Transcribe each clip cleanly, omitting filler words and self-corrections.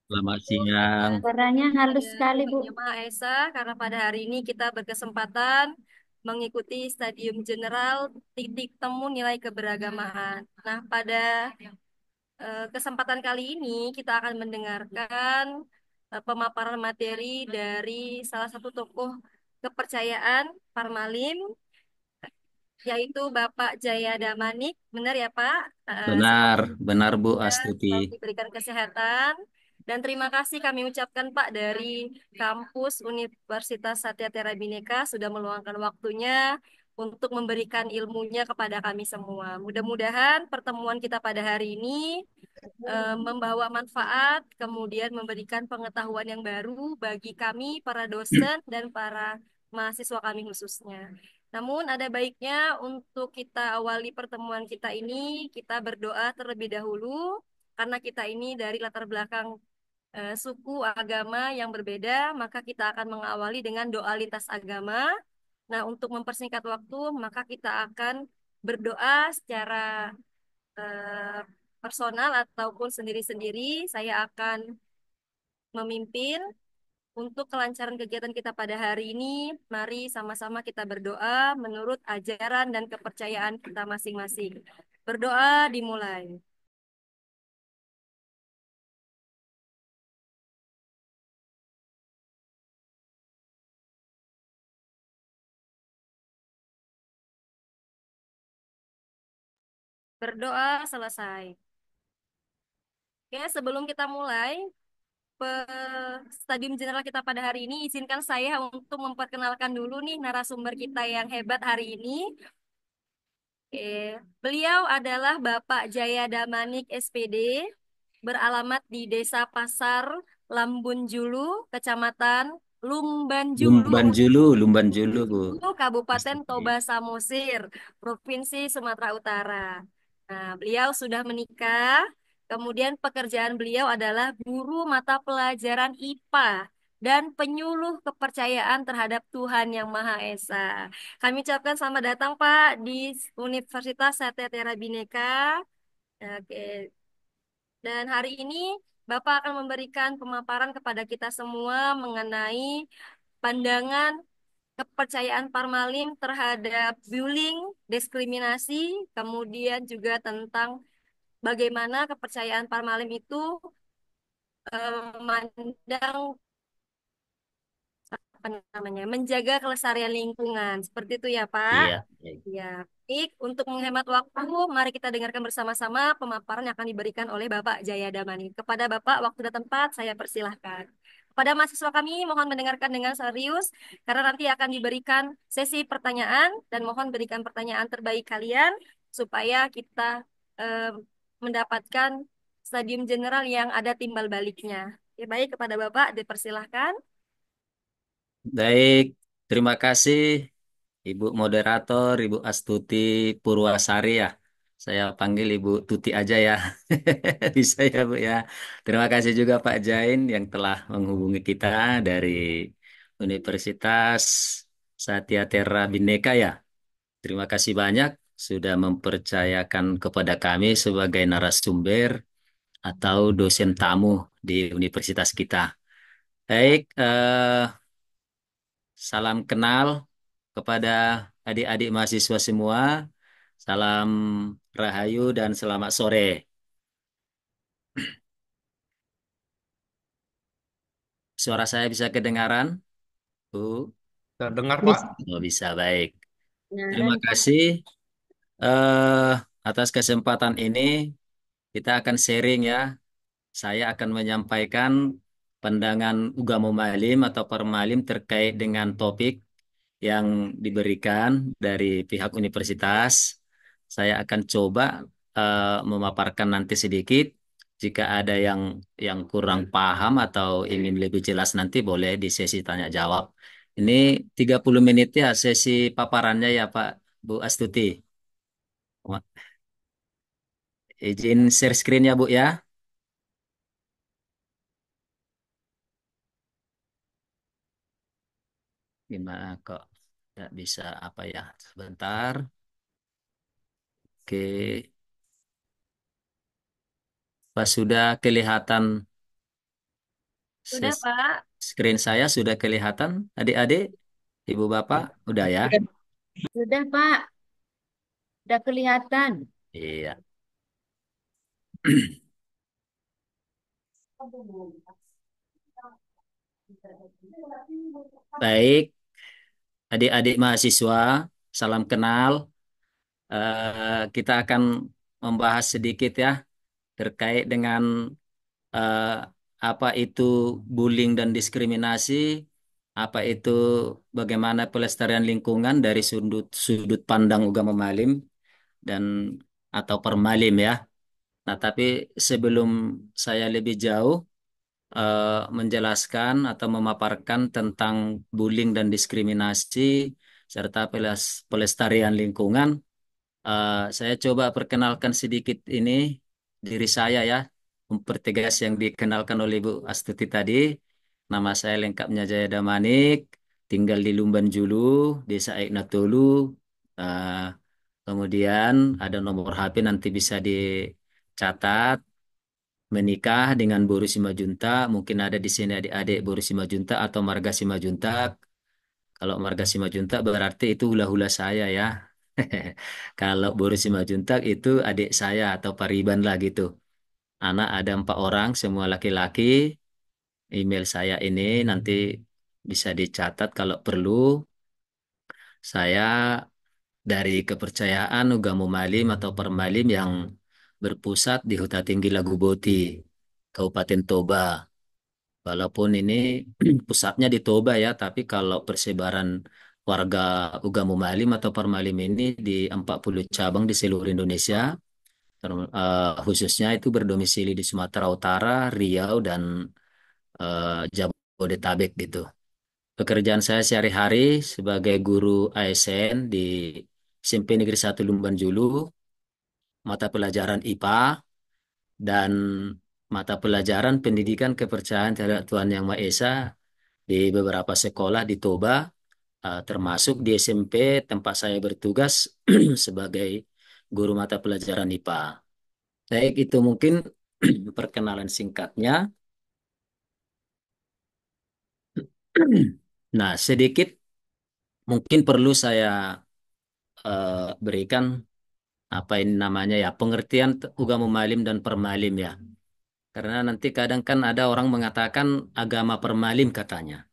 Selamat siang. Suaranya halus sekali, Bu. Yang Maha Esa, karena pada hari ini kita berkesempatan mengikuti Stadium General Titik Temu Nilai Keberagamaan. Nah, pada kesempatan kali ini kita akan mendengarkan pemaparan materi dari salah satu tokoh kepercayaan Parmalim, yaitu Bapak Jaya Damanik. Benar ya, Pak? Benar, Semoga benar Bu ya, Astuti. selalu diberikan kesehatan. Dan terima kasih kami ucapkan Pak dari kampus Universitas Satya Tera Bhinneka sudah meluangkan waktunya untuk memberikan ilmunya kepada kami semua. Mudah-mudahan pertemuan kita pada hari ini membawa manfaat, kemudian memberikan pengetahuan yang baru bagi kami, para dosen, dan para mahasiswa kami khususnya. Namun ada baiknya untuk kita awali pertemuan kita ini, kita berdoa terlebih dahulu, karena kita ini dari latar belakang suku agama yang berbeda, maka kita akan mengawali dengan doa lintas agama. Nah, untuk mempersingkat waktu, maka kita akan berdoa secara eh, personal ataupun sendiri-sendiri. Saya akan memimpin untuk kelancaran kegiatan kita pada hari ini. Mari sama-sama kita berdoa menurut ajaran dan kepercayaan kita masing-masing. Berdoa dimulai. Berdoa selesai. Oke, sebelum kita mulai stadium general kita pada hari ini, izinkan saya untuk memperkenalkan dulu nih narasumber kita yang hebat hari ini. Oke, beliau adalah Bapak Jaya Damanik SPD, beralamat di Desa Pasar Lambun Julu, Kecamatan Lumban Julu, Lumban Julu Bu Kabupaten Astuti. Toba Samosir, Provinsi Sumatera Utara. Nah, beliau sudah menikah, kemudian pekerjaan beliau adalah guru mata pelajaran IPA dan penyuluh kepercayaan terhadap Tuhan Yang Maha Esa. Kami ucapkan selamat datang Pak di Universitas Satya Tera Bhinneka. Oke. Dan hari ini Bapak akan memberikan pemaparan kepada kita semua mengenai pandangan kepercayaan Parmalim terhadap bullying, diskriminasi, kemudian juga tentang bagaimana kepercayaan Parmalim itu memandang apa namanya, menjaga kelestarian lingkungan. Seperti itu ya, Pak. Iya. Baik. Ya, baik. Untuk menghemat waktu, mari kita dengarkan bersama-sama pemaparan yang akan diberikan oleh Bapak Jaya Damani. Kepada Bapak, waktu dan tempat, saya persilahkan. Kepada mahasiswa kami, mohon mendengarkan dengan serius, karena nanti akan diberikan sesi pertanyaan, dan mohon berikan pertanyaan terbaik kalian, supaya kita eh, mendapatkan stadium general yang ada timbal baliknya. Ya, baik, kepada Bapak, dipersilahkan. Baik, terima kasih Ibu Moderator, Ibu Astuti Purwasari ya. Saya panggil Ibu Tuti aja ya. Bisa ya Bu ya. Terima kasih juga Pak Jain yang telah menghubungi kita dari Universitas Satya Tera Bhinneka ya. Terima kasih banyak sudah mempercayakan kepada kami sebagai narasumber atau dosen tamu di universitas kita. Baik, salam kenal kepada adik-adik mahasiswa semua. Salam Rahayu dan selamat sore. Suara saya bisa kedengaran, Bu? Dengar, Pak. Bisa. Oh, bisa, baik. Terima Benaran, Pak. kasih eh, atas kesempatan ini. Kita akan sharing ya. Saya akan menyampaikan pandangan Ugamo Malim atau Parmalim terkait dengan topik yang diberikan dari pihak universitas. Saya akan coba memaparkan nanti sedikit. Jika ada yang kurang paham atau ingin lebih jelas nanti boleh di sesi tanya jawab. Ini 30 menit ya sesi paparannya ya Pak Bu Astuti. Izin share screen ya Bu ya. Gimana kok nggak bisa apa ya? Sebentar. Oke, pas sudah kelihatan. Sudah, Pak. Screen saya sudah kelihatan, adik-adik, ibu bapak, udah ya? Sudah, Pak. Udah kelihatan. Iya. Baik, adik-adik mahasiswa, salam kenal. Kita akan membahas sedikit ya terkait dengan eh, apa itu bullying dan diskriminasi, apa itu bagaimana pelestarian lingkungan dari sudut sudut pandang Ugama Malim dan atau Permalim ya. Nah, tapi sebelum saya lebih jauh menjelaskan atau memaparkan tentang bullying dan diskriminasi serta pelestarian lingkungan, saya coba perkenalkan sedikit ini diri saya ya, mempertegas yang dikenalkan oleh Bu Astuti tadi. Nama saya lengkapnya Jaya Damanik, tinggal di Lumban Julu, Desa Aiknatolu. Eh, Kemudian ada nomor HP nanti bisa dicatat. Menikah dengan Boru Simajuntak, mungkin ada di sini adik-adik Boru Simajuntak atau Marga Simajuntak. Kalau Marga Simajuntak berarti itu hula-hula saya ya. Kalau Boru Simajuntak itu adik saya atau Pariban lah gitu. Anak ada 4 orang, semua laki-laki. Email saya ini nanti bisa dicatat kalau perlu. Saya dari kepercayaan Ugamo Malim atau Permalim yang berpusat di Huta Tinggi Laguboti, Kabupaten Toba. Walaupun ini pusatnya di Toba ya, tapi kalau persebaran warga Ugamo Malim atau Parmalim ini di 40 cabang di seluruh Indonesia, khususnya itu berdomisili di Sumatera Utara, Riau, dan Jabodetabek gitu. Pekerjaan saya sehari-hari sebagai guru ASN di SMP Negeri 1 Lumban Julu, mata pelajaran IPA, dan mata pelajaran pendidikan kepercayaan terhadap Tuhan Yang Maha Esa di beberapa sekolah di Toba, termasuk di SMP tempat saya bertugas sebagai guru mata pelajaran IPA. Baik, itu mungkin perkenalan singkatnya. Nah, sedikit mungkin perlu saya berikan apa ini namanya ya, pengertian Ugama Malim dan Permalim ya. Karena nanti kadang kan ada orang mengatakan agama Permalim katanya.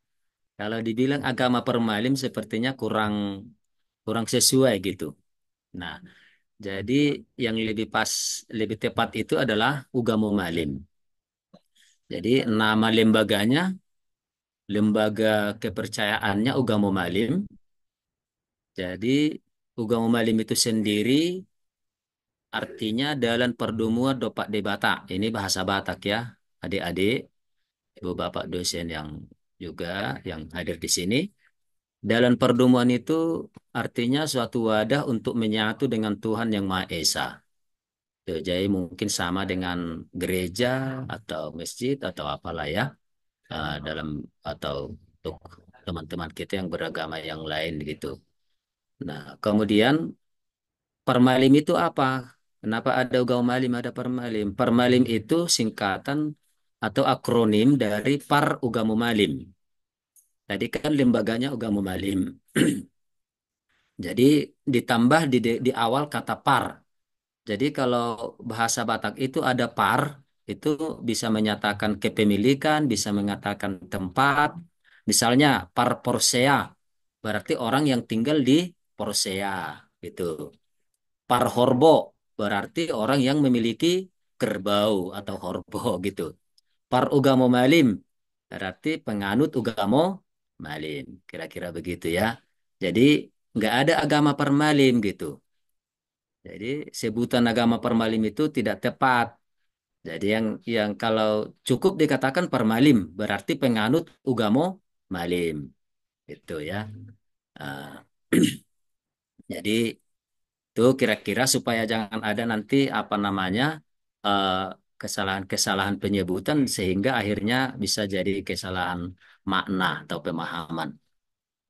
Kalau dibilang agama Permalim sepertinya kurang kurang sesuai gitu. Nah, jadi yang lebih pas, lebih tepat itu adalah Ugamo Malim. Jadi nama lembaganya, lembaga kepercayaannya Ugamo Malim. Jadi Ugamo Malim itu sendiri artinya Dalan Pertemuan Dopak de Batak. Ini bahasa Batak ya, adik-adik, ibu bapak dosen yang juga yang hadir di sini. Dalan Pertemuan itu artinya suatu wadah untuk menyatu dengan Tuhan Yang Maha Esa. Tuh, jadi mungkin sama dengan gereja atau masjid atau apalah ya, dalam atau untuk teman-teman kita yang beragama yang lain gitu. Nah, kemudian Permalim itu apa? Kenapa ada Ugama Malim, ada Permalim? Permalim itu singkatan atau akronim dari Par Ugamo Malim. Tadi kan lembaganya Ugamo Malim. Jadi ditambah di awal kata par. Jadi kalau bahasa Batak itu ada par, itu bisa menyatakan kepemilikan, bisa mengatakan tempat. Misalnya par Porsea, berarti orang yang tinggal di Porsea gitu. Par Horbo, berarti orang yang memiliki kerbau atau horbo gitu. Par Ugamo Malim, berarti penganut Ugamo Malim. Kira-kira begitu ya. Jadi nggak ada agama permalim gitu. Jadi sebutan agama permalim itu tidak tepat. Jadi yang kalau cukup dikatakan permalim berarti penganut ugamo malim itu ya. Ah, jadi itu kira-kira supaya jangan ada nanti apa namanya eh, kesalahan-kesalahan penyebutan sehingga akhirnya bisa jadi kesalahan makna atau pemahaman.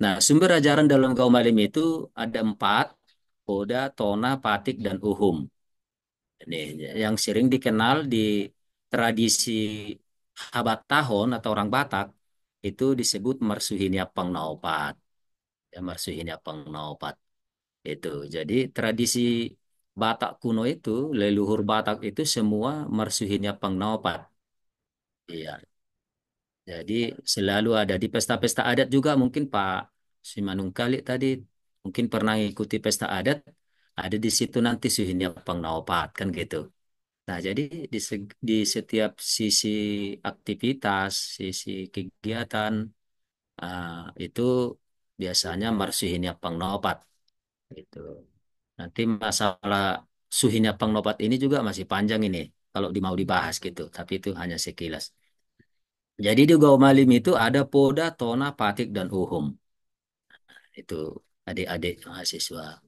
Nah, sumber ajaran dalam kaum malim itu ada 4, Oda, Tona, Patik, dan Uhum. Ini yang sering dikenal di tradisi Habat tahun atau orang Batak itu disebut Marsuhinia Pangnaopat. Ya, Marsuhinia Pangnaopat itu. Jadi tradisi Batak kuno itu, leluhur Batak itu semua Marsuhinia Pangnaopat. Iya. Jadi selalu ada di pesta-pesta adat juga mungkin Pak Simanungkali tadi mungkin pernah ikuti pesta adat, ada di situ nanti Suhinya Pangnaopat kan gitu. Nah, jadi di setiap sisi aktivitas, sisi kegiatan itu biasanya Marsuhinya Pangnaopat gitu. Nanti masalah Suhinya Pangnaopat ini juga masih panjang ini kalau mau dibahas gitu, tapi itu hanya sekilas. Jadi di Gaumalim itu ada Poda, Tona, Patik, dan Uhum. Itu adik-adik mahasiswa.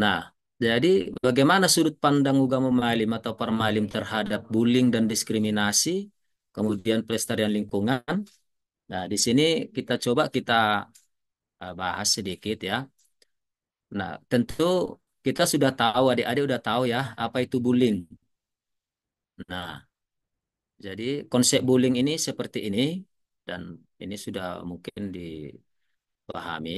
Nah, jadi bagaimana sudut pandang Ugama Malim atau Permalim terhadap bullying dan diskriminasi, kemudian pelestarian lingkungan. Nah, di sini kita bahas sedikit ya. Nah, tentu kita sudah tahu, adik-adik udah tahu ya, apa itu bullying. Nah, jadi konsep bullying ini seperti ini, dan ini sudah mungkin dipahami.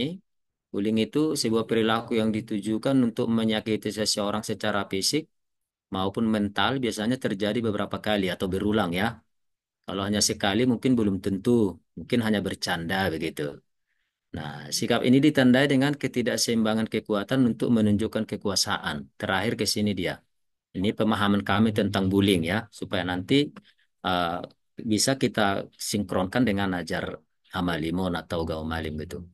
Bullying itu sebuah perilaku yang ditujukan untuk menyakiti seseorang secara fisik maupun mental, biasanya terjadi beberapa kali atau berulang ya. Kalau hanya sekali mungkin belum tentu, mungkin hanya bercanda begitu. Nah, sikap ini ditandai dengan ketidakseimbangan kekuatan untuk menunjukkan kekuasaan. Terakhir ke sini dia. Ini pemahaman kami tentang bullying ya, supaya nanti uh, bisa kita sinkronkan dengan ajar Amalimon atau Gaumalim gitu.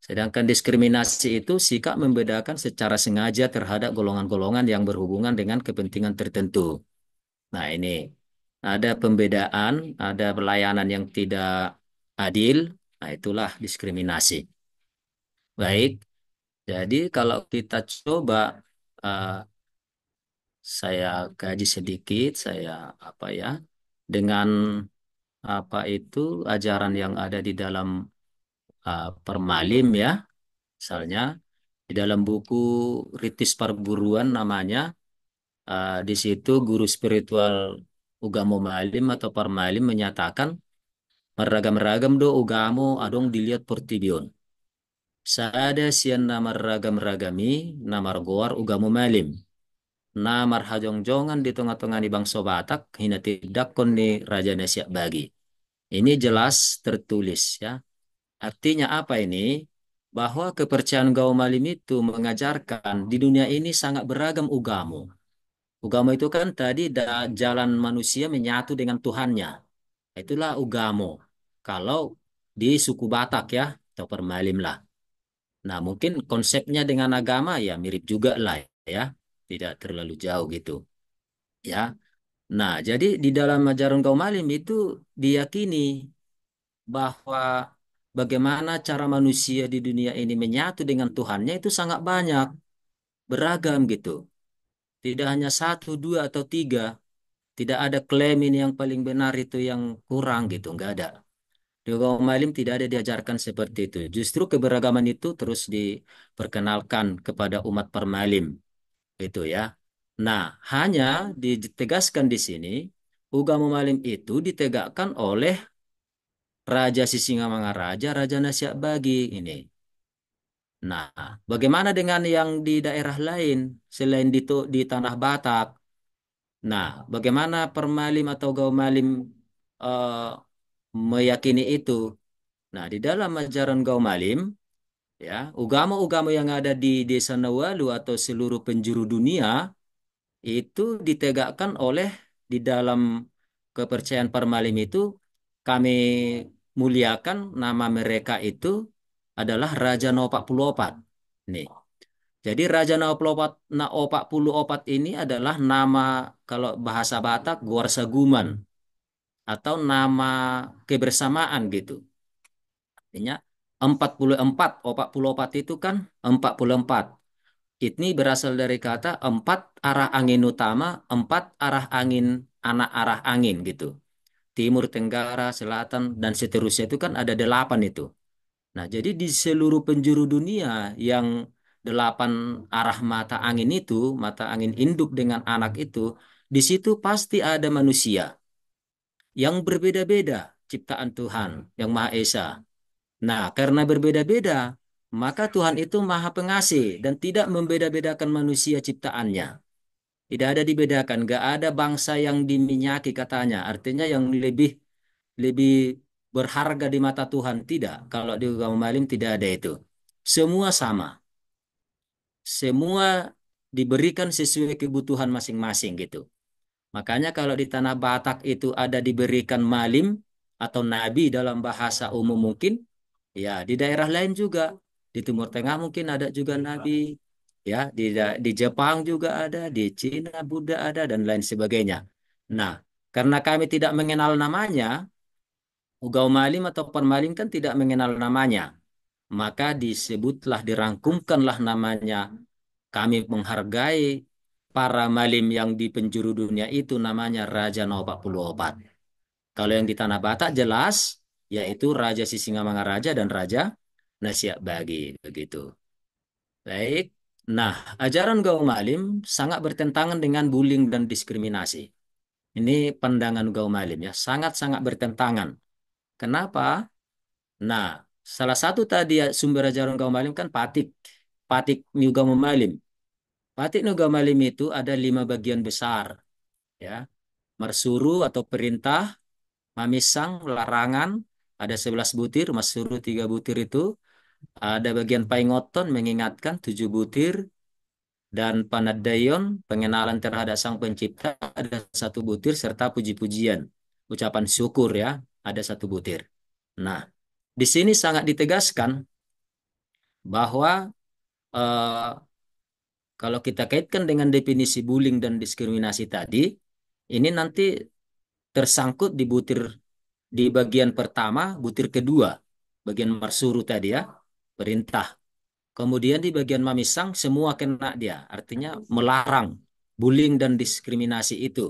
Sedangkan diskriminasi itu sikap membedakan secara sengaja terhadap golongan-golongan yang berhubungan dengan kepentingan tertentu. Nah, ini ada pembedaan, ada pelayanan yang tidak adil. Nah, itulah diskriminasi. Baik, jadi kalau kita coba uh, saya kaji sedikit, saya apa ya, dengan apa itu ajaran yang ada di dalam Permalim ya, misalnya di dalam buku Ritis Perguruan namanya, di situ guru spiritual Ugamo Malim atau Parmalim menyatakan meragam-ragam do Ugamo adong dilihat portibion. Sada sian namar ragam-ragami namar goar Ugamo Malim. Namar hajong-jongan di tengah-tengah ni bangsa Batak hina tidak kon ni Raja Nasyak bagi. Ini jelas tertulis ya. Artinya apa ini? Bahwa kepercayaan Gao Malim itu mengajarkan di dunia ini sangat beragam ugamo. Ugamo itu kan tadi jalan manusia menyatu dengan Tuhannya. Itulah ugamo. Kalau di suku Batak ya, atau Permalim lah. Nah, mungkin konsepnya dengan agama ya mirip juga lah ya. Tidak terlalu jauh gitu. Ya. Nah, jadi di dalam ajaran kaum alim itu diyakini bahwa bagaimana cara manusia di dunia ini menyatu dengan Tuhannya itu sangat banyak, beragam gitu. Tidak hanya satu, dua, atau tiga. Tidak ada klaim ini yang paling benar itu yang kurang gitu, nggak ada. Di kaum alim tidak ada diajarkan seperti itu. Justru keberagaman itu terus diperkenalkan kepada umat permalim, itu ya. Nah, hanya ditegaskan di sini, Ugama Malim itu ditegakkan oleh Raja Sisingamangaraja, Raja Nasyak Bagi ini. Nah, bagaimana dengan yang di daerah lain selain di Tanah Batak? Nah, bagaimana Permalim atau Gaumalim eh, meyakini itu? Nah, di dalam ajaran Gaumalim, ya, ugama-ugama yang ada di Desa Nawalu atau seluruh penjuru dunia itu ditegakkan oleh di dalam kepercayaan Parmalim itu kami muliakan nama mereka itu adalah Raja Nopak Pulopat. Nih. Jadi Raja Naopak Pulopat ini adalah nama kalau bahasa Batak Guarsaguman atau nama kebersamaan gitu. Artinya 44 opak Pulopat itu kan 44. Ini berasal dari kata empat arah angin utama, empat arah angin, anak arah angin gitu. Timur, Tenggara, Selatan, dan seterusnya itu kan ada 8 itu. Nah, jadi di seluruh penjuru dunia yang 8 arah mata angin itu, mata angin induk dengan anak itu, di situ pasti ada manusia. yang berbeda-beda ciptaan Tuhan yang Maha Esa. Nah, karena berbeda-beda, maka Tuhan itu Maha Pengasih dan tidak membeda-bedakan manusia ciptaannya. Tidak ada dibedakan, nggak ada bangsa yang diminyaki katanya. Artinya yang lebih lebih berharga di mata Tuhan tidak. Kalau di agama Muslim tidak ada itu. Semua sama. Semua diberikan sesuai kebutuhan masing-masing gitu. Makanya kalau di tanah Batak itu ada diberikan malim atau nabi dalam bahasa umum mungkin, ya di daerah lain juga. Di Timur Tengah mungkin ada juga nabi, ya di Jepang juga ada, di Cina Buddha ada dan lain sebagainya. Nah, karena kami tidak mengenal namanya, Ugau Malim atau Permalim kan tidak mengenal namanya, maka disebutlah dirangkumkanlah namanya. Kami menghargai para malim yang di penjuru dunia itu namanya Raja Nopak Puluopat. Kalau yang di Tanah Batak jelas yaitu Raja Sisingamangaraja dan Raja Nasiak Bagi begitu. Baik. Nah, ajaran Gau Malim sangat bertentangan dengan bullying dan diskriminasi. Ini pandangan Gau Malim ya, sangat-sangat bertentangan. Kenapa? Nah, salah satu tadi ya, sumber ajaran Gau Malim kan Patik. Patik New Gau Malim. Patik New Gau Malim itu ada 5 bagian besar. Ya, Marsuru atau perintah, Mamisang, larangan, ada 11 butir, Marsuru 3 butir itu. Ada bagian Paingoton, mengingatkan 7 butir. Dan Panadayon, pengenalan terhadap Sang Pencipta, ada 1 butir, serta puji-pujian. Ucapan syukur ya, ada 1 butir. Nah, di sini sangat ditegaskan bahwa eh, kalau kita kaitkan dengan definisi bullying dan diskriminasi tadi, ini nanti tersangkut di butir di bagian pertama, butir kedua, bagian marsuru tadi ya, perintah. Kemudian di bagian mamisang semua kena dia, artinya melarang bullying dan diskriminasi itu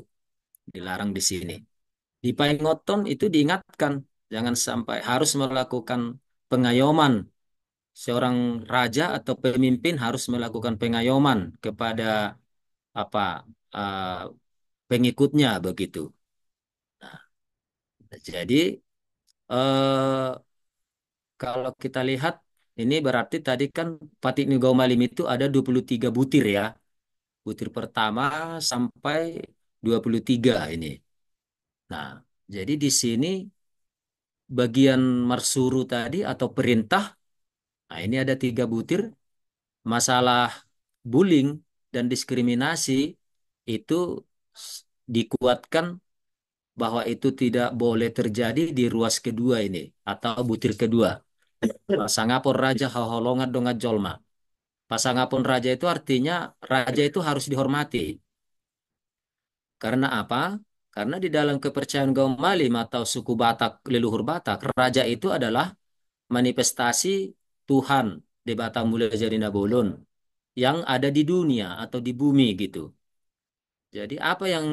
dilarang di sini. Di Paingoton itu diingatkan jangan sampai harus melakukan pengayoman. Seorang raja atau pemimpin harus melakukan pengayoman kepada apa eh, pengikutnya begitu. Jadi eh, kalau kita lihat ini berarti tadi kan Patik Nugau Malim itu ada 23 butir ya. Butir pertama sampai 23 ini. Nah, jadi di sini bagian marsuru tadi atau perintah, nah ini ada 3 butir. Masalah bullying dan diskriminasi itu dikuatkan bahwa itu tidak boleh terjadi di ruas kedua ini atau butir kedua. Pasangapun Raja Haholongan Donga Jolma. Pasangapun Raja itu artinya Raja itu harus dihormati. Karena apa? Karena di dalam kepercayaan kaum Malim atau suku Batak, leluhur Batak, Raja itu adalah manifestasi Tuhan di Batak Mulia Jadi Nabolon yang ada di dunia atau di bumi gitu. Jadi apa yang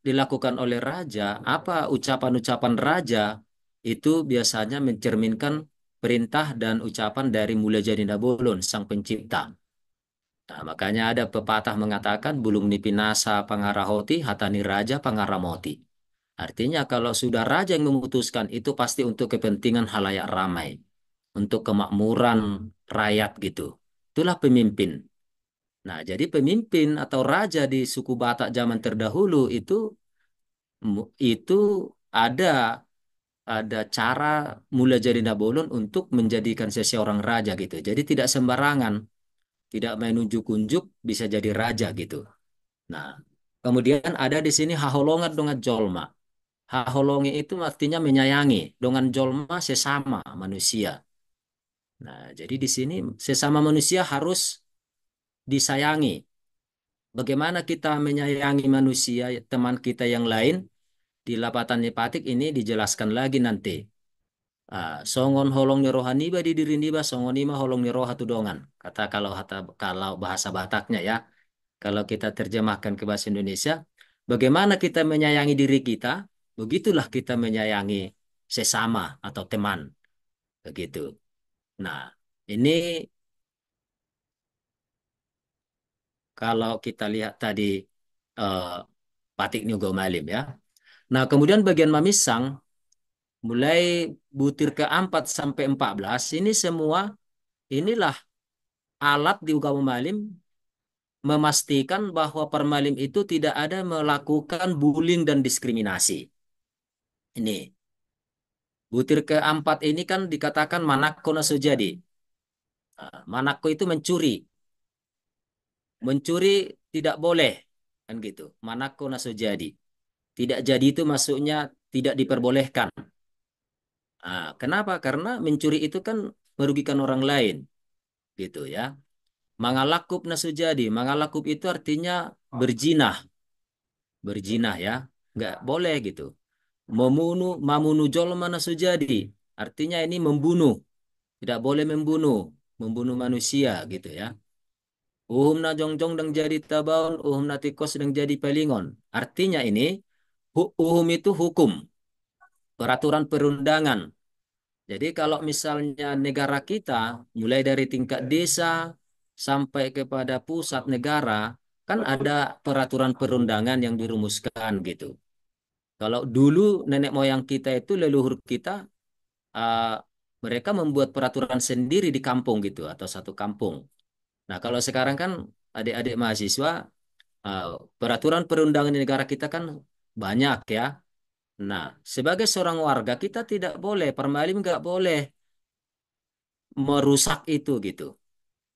dilakukan oleh raja, apa ucapan-ucapan raja itu biasanya mencerminkan perintah dan ucapan dari Mulia Jadi Nabolon, Sang Pencipta. Nah, makanya ada pepatah mengatakan bulung nipinasa pangarahoti, hatani raja pangaramoti. Artinya kalau sudah raja yang memutuskan itu pasti untuk kepentingan halayak ramai, untuk kemakmuran rakyat gitu. Itulah pemimpin. Nah, jadi pemimpin atau raja di suku Batak zaman terdahulu itu ada cara mulai jadi Nabolon untuk menjadikan seseorang raja gitu. Jadi tidak sembarangan, tidak main unjuk-unjuk bisa jadi raja gitu. Nah, kemudian ada di sini haholongan dengan jolma. Haholongi itu artinya menyayangi, dengan jolma sesama manusia. Nah, jadi di sini sesama manusia harus disayangi. Bagaimana kita menyayangi manusia, teman kita yang lain, di lapatan Nipatik ini dijelaskan lagi nanti. Songon holong ni rohaniba di diri niba, songon ima holong ni roha tudongan. Kata kalau bahasa Bataknya ya. Kalau kita terjemahkan ke bahasa Indonesia, bagaimana kita menyayangi diri kita, begitulah kita menyayangi sesama atau teman. Begitu. Nah, ini kalau kita lihat tadi eh, Patik Nugo Malim ya. Nah, kemudian bagian mamisang, mulai butir keempat sampai 14, ini semua, inilah alat di Ugama Malim memastikan bahwa permalim itu tidak ada melakukan bullying dan diskriminasi. Ini, butir keempat ini kan dikatakan manakko nasujadi. Manakko itu mencuri. Mencuri tidak boleh. Kan gitu. Manakko nasujadi. Tidak jadi itu maksudnya tidak diperbolehkan. Kenapa? Karena mencuri itu kan merugikan orang lain. Gitu ya. Mangalakub nasujadi. Mangalakub itu artinya berjinah. Berjinah ya. Nggak boleh gitu. Mamunu jolma nasujadi. Artinya ini membunuh. Tidak boleh membunuh. Membunuh manusia gitu ya. Uhumna jongjong dan jadi tabaun, uhumna tikos dan jadi pelingon. Artinya ini, uhum itu hukum, peraturan perundangan. Jadi kalau misalnya negara kita, mulai dari tingkat desa sampai kepada pusat negara, kan ada peraturan perundangan yang dirumuskan gitu. Kalau dulu nenek moyang kita itu, leluhur kita, uh, mereka membuat peraturan sendiri di kampung gitu, atau satu kampung. Nah, kalau sekarang kan adik-adik mahasiswa, uh, peraturan perundangan di negara kita kan banyak ya. Nah, sebagai seorang warga kita tidak boleh, permalim nggak boleh merusak itu gitu.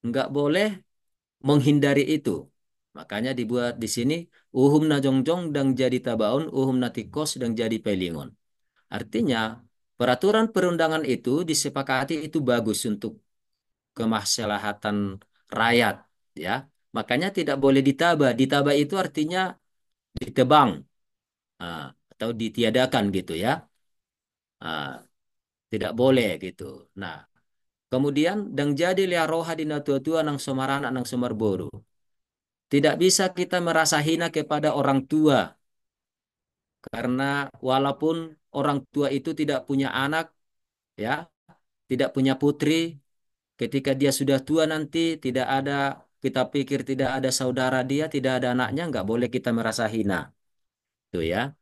Nggak boleh menghindari itu. Makanya dibuat di sini, uhum na jongjong dan jadi tabaun, uhum na tikos dan jadi pelingon. Artinya, peraturan perundangan itu disepakati itu bagus untuk kemaslahatan rakyat ya. Makanya tidak boleh ditaba. Ditaba itu artinya ditebang, atau ditiadakan gitu ya. Ah, tidak boleh gitu. Nah, kemudian dan jadi liaroha dina tua-tua nang somarana nang somarboru. Tidak bisa kita merasa hina kepada orang tua karena walaupun orang tua itu tidak punya anak ya, tidak punya putri, ketika dia sudah tua nanti tidak ada, kita pikir tidak ada saudara dia, tidak ada anaknya, nggak boleh kita merasa hina. Tuh ya.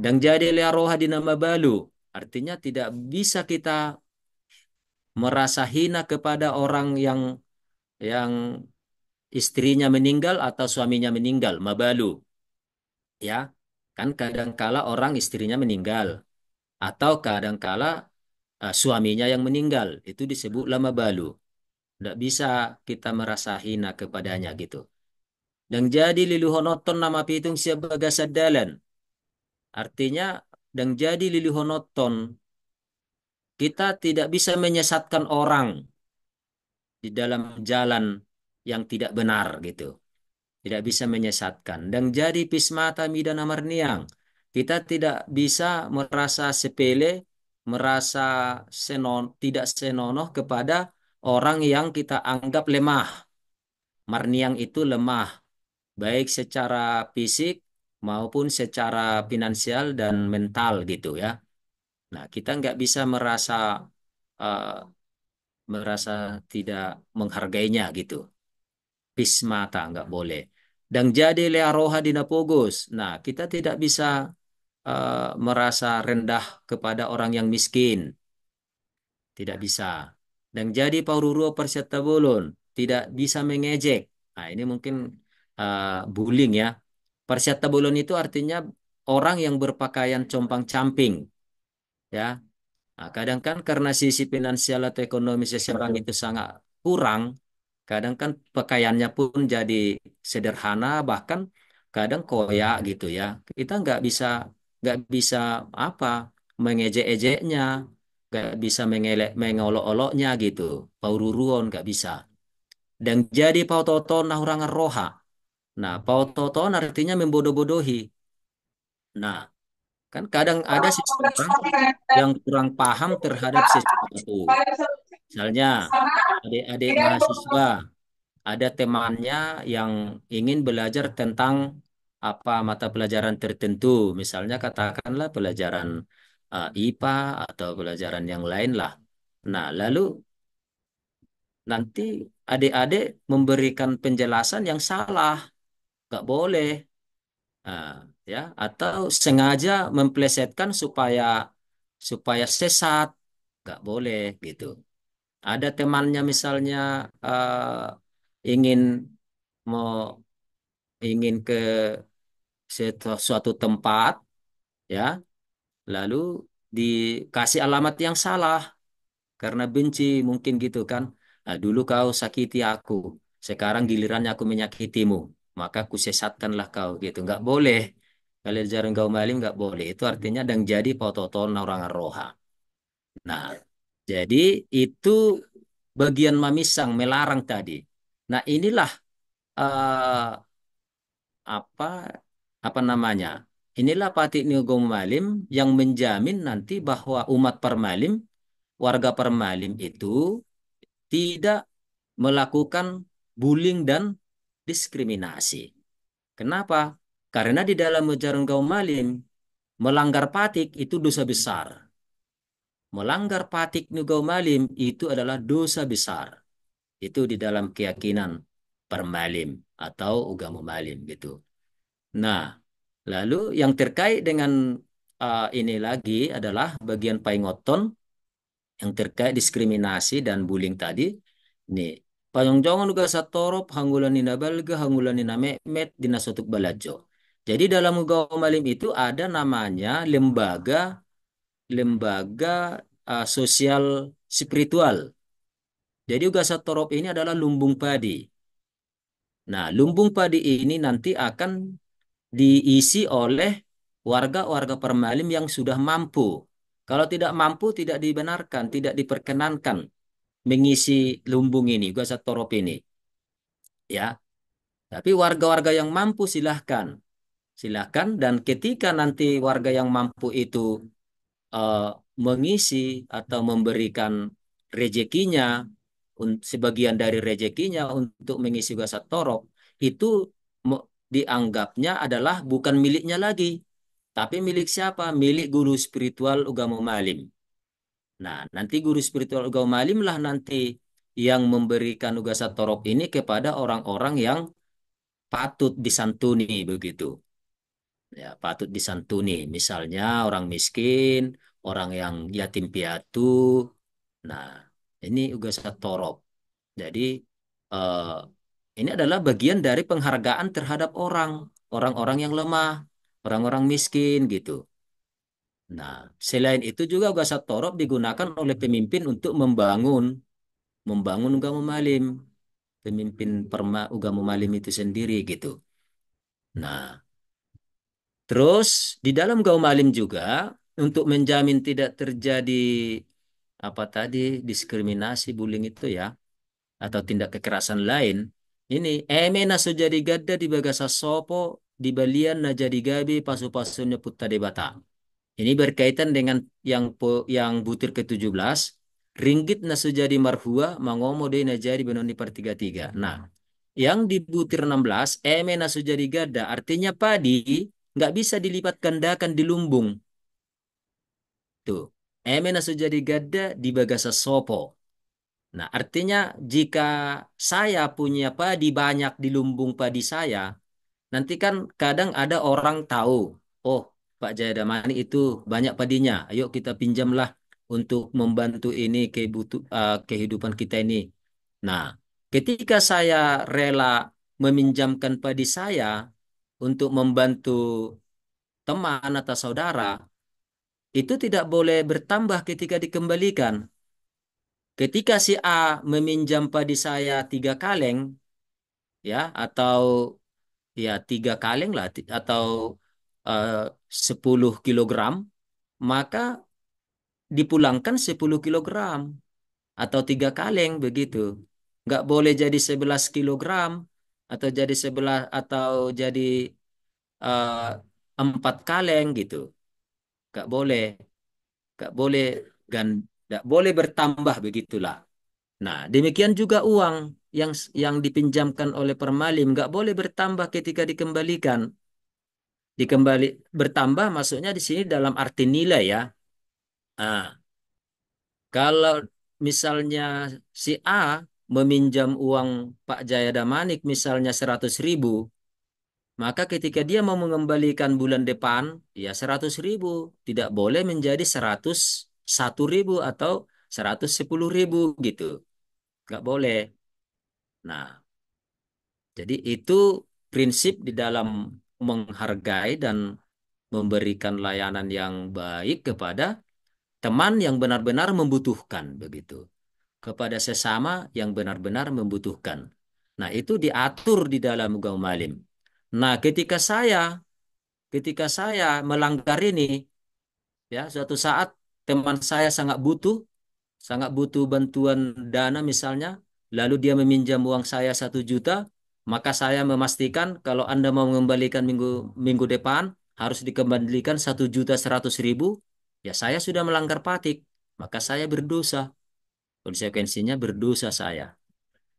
Dan jadi liaroha di nama balu. Artinya tidak bisa kita merasa hina kepada orang yang istrinya meninggal atau suaminya meninggal, mabalu. Ya, kan kadangkala orang istrinya meninggal atau kadangkala suaminya yang meninggal. Itu disebut mabalu. Tidak bisa kita merasa hina kepadanya gitu. Dan jadi liluhonoton nama pitung sebagai sadalan. Artinya, dan jadi liluhonoton, kita tidak bisa menyesatkan orang di dalam jalan yang tidak benar gitu. Tidak bisa menyesatkan. Dan jadi pismata midana marniang. Kita tidak bisa merasa sepele, merasa tidak senonoh kepada orang yang kita anggap lemah. Marniang itu lemah, baik secara fisik maupun secara finansial dan mental gitu ya. Nah, kita nggak bisa uh, merasa tidak menghargainya gitu. Pismata nggak boleh. Dan jadi learoha dinapogus. Nah, kita tidak bisa merasa rendah kepada orang yang miskin. Tidak bisa. Dan jadi paururuo persetabulun. Tidak bisa mengejek. Nah, ini mungkin bullying ya. Persetabulun itu artinya orang yang berpakaian compang-camping. Ya, nah, kadang kan karena sisi finansial atau ekonomi seseorang itu sangat kurang, kadang kan pakaiannya pun jadi sederhana, bahkan kadang koyak gitu ya. Kita nggak bisa apa mengejek-ejeknya, nggak bisa mengolok-oloknya gitu. Paururuon nggak bisa. Dan jadi pautoton nahurangan roha. Nah, pautoton artinya membodoh-bodohi. Nah, kan kadang ada seseorang yang kurang paham terhadap sesuatu. Misalnya, adik-adik mahasiswa, ada temannya yang ingin belajar tentang apa mata pelajaran tertentu. Misalnya katakanlah pelajaran IPA atau pelajaran yang lain lah. Nah, lalu nanti adik-adik memberikan penjelasan yang salah. Nggak boleh. Nah, ya, atau sengaja memplesetkan supaya supaya sesat, nggak boleh gitu. Ada temannya misalnya ingin mau ingin ke suatu tempat, ya, lalu dikasih alamat yang salah karena benci mungkin gitu kan. Nah, dulu kau sakiti aku, sekarang gilirannya aku menyakitimu, maka aku sesatkanlah kau gitu. Nggak boleh. Kalau jarang kau malim nggak boleh. Itu artinya dan jadi pototon orang roha. Nah, jadi itu bagian mamisang melarang tadi. Nah, inilah eh, apa apa namanya? Inilah Patik Niaga Malim yang menjamin nanti bahwa umat Permalim, warga Permalim itu tidak melakukan bullying dan diskriminasi. Kenapa? Karena di dalam Ajaran Kaum Malim, melanggar patik itu dosa besar. Melanggar patik Nugau Malim itu adalah dosa besar. Itu di dalam keyakinan Permalim atau Ugama Malim gitu. Nah, lalu yang terkait dengan ini lagi adalah bagian paingoton yang terkait diskriminasi dan bullying tadi. Nih, payongjongan uga satorop hanggulanina balga hanggulanina mehmet dina sotuk balajo. Jadi dalam Ugama Malim itu ada namanya lembaga lembaga sosial spiritual. Jadi uga satorop ini adalah lumbung padi. Nah, lumbung padi ini nanti akan diisi oleh warga-warga Permalim yang sudah mampu. Kalau tidak mampu, tidak dibenarkan, tidak diperkenankan mengisi lumbung ini, gua torop ini, ya. Tapi warga-warga yang mampu silahkan, silahkan. Dan ketika nanti warga yang mampu itu eh, mengisi atau memberikan rezekinya, sebagian dari rezekinya untuk mengisi gua torop, itu dianggapnya adalah bukan miliknya lagi, tapi milik siapa? Milik guru spiritual Ugama Malim. Nah, nanti guru spiritual Ugama Malim lah nanti yang memberikan ugasa torok ini kepada orang-orang yang patut disantuni begitu. Ya, patut disantuni. Misalnya orang miskin, orang yang yatim piatu. Nah, ini ugasa torok. Jadi eh, ini adalah bagian dari penghargaan terhadap orang-orang yang lemah, orang-orang miskin gitu. Nah, selain itu juga ugasa torok digunakan oleh pemimpin untuk membangun Ugama Malim, pemimpin Ugama Malim itu sendiri gitu. Nah, terus di dalam Ugama Malim juga untuk menjamin tidak terjadi apa tadi diskriminasi, bullying itu ya, atau tindak kekerasan lain. Ini emena sujadi gadda di bagasa sopo di balian na jadi gabi pasu-pasunya putta debata. Ini berkaitan dengan yang butir ke-17. Ringgit na sujadi marhua mangomo de na jadi benoni per 33. Nah, yang di butir 16, eme na sujadi gada. Artinya padi nggak bisa dilipat gandakan di lumbung. Tuh. Eme na sujadi gada di bagasa sopo. Nah, artinya jika saya punya padi banyak di lumbung padi saya, nanti kan kadang ada orang tahu, oh Pak Jayadamani itu banyak padinya, ayo kita pinjamlah untuk membantu ini kehidupan kita ini. Nah, ketika saya rela meminjamkan padi saya untuk membantu teman atau saudara, itu tidak boleh bertambah ketika dikembalikan. Ketika si A meminjam padi saya 3 kaleng, ya, atau ya 3 kaleng lah, atau eh, 10 kilogram, maka dipulangkan 10 kilogram atau 3 kaleng begitu. Nggak boleh jadi 11 kilogram atau jadi 11 atau jadi eh, 4 kaleng gitu. Nggak boleh, nggak boleh dan nggak boleh bertambah begitulah. Nah, demikian juga uang yang dipinjamkan oleh permalim nggak boleh bertambah ketika dikembalikan. Dikembali bertambah maksudnya di sini dalam arti nilai ya. Nah, kalau misalnya si A meminjam uang Pak Jayadamanik misalnya 100.000, Maka ketika dia mau mengembalikan bulan depan, ya 100.000. Tidak boleh menjadi 101.000 atau 110.000 gitu. Nggak boleh. Nah, jadi itu prinsip di dalam menghargai dan memberikan layanan yang baik kepada teman yang benar-benar membutuhkan begitu. Kepada sesama yang benar-benar membutuhkan. Nah, itu diatur di dalam Ugama Malim. Nah, ketika saya melanggar ini, ya suatu saat teman saya sangat butuh bantuan dana misalnya, lalu dia meminjam uang saya 1 juta, maka saya memastikan kalau Anda mau mengembalikan minggu minggu depan harus dikembalikan 1.100.000, ya saya sudah melanggar patik, maka saya berdosa. Konsekuensinya berdosa saya.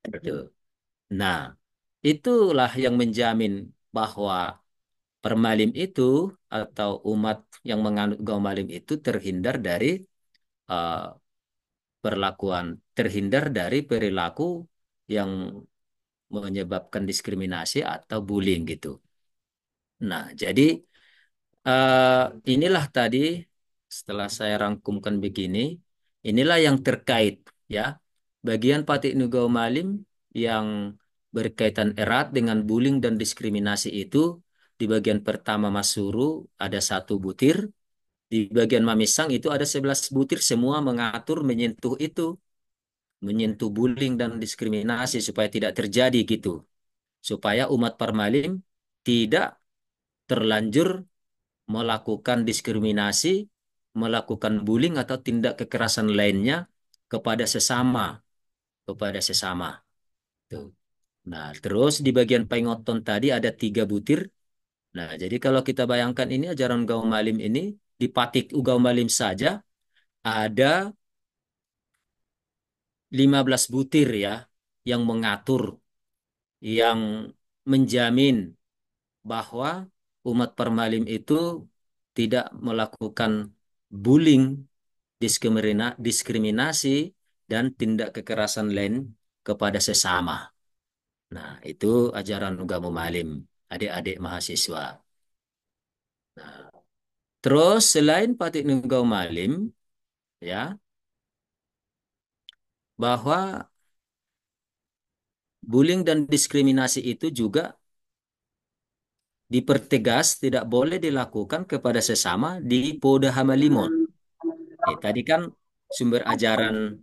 Betul. Nah, itulah yang menjamin bahwa permalim itu atau umat yang menganut Gau Malim itu uh, terhindar dari perilaku yang menyebabkan diskriminasi atau bullying gitu. Nah, jadi eh, inilah tadi setelah saya rangkumkan begini, inilah yang terkait ya. Bagian Patik Nugau Malim yang berkaitan erat dengan bullying dan diskriminasi itu di bagian pertama Masuru ada 1 butir, di bagian Mamisang itu ada 11 butir, semua mengatur menyentuh itu, menyentuh bullying dan diskriminasi supaya tidak terjadi gitu. Supaya umat Parmalim tidak terlanjur melakukan diskriminasi, melakukan bullying atau tindak kekerasan lainnya kepada sesama, kepada sesama. Tuh. Nah, terus di bagian pengoton tadi ada 3 butir. Nah, jadi kalau kita bayangkan ini ajaran Gau Malim ini di Patik Ugau Malim saja ada 15 butir ya yang mengatur, yang menjamin bahwa umat Parmalim itu tidak melakukan bullying, diskriminasi, dan tindak kekerasan lain kepada sesama. Nah, itu ajaran Ugama Malim, adik-adik mahasiswa. Nah, terus selain Patik Nunggal Malim, ya, bahwa bullying dan diskriminasi itu juga dipertegas tidak boleh dilakukan kepada sesama di Poda Hamalimon. Tadi kan sumber ajaran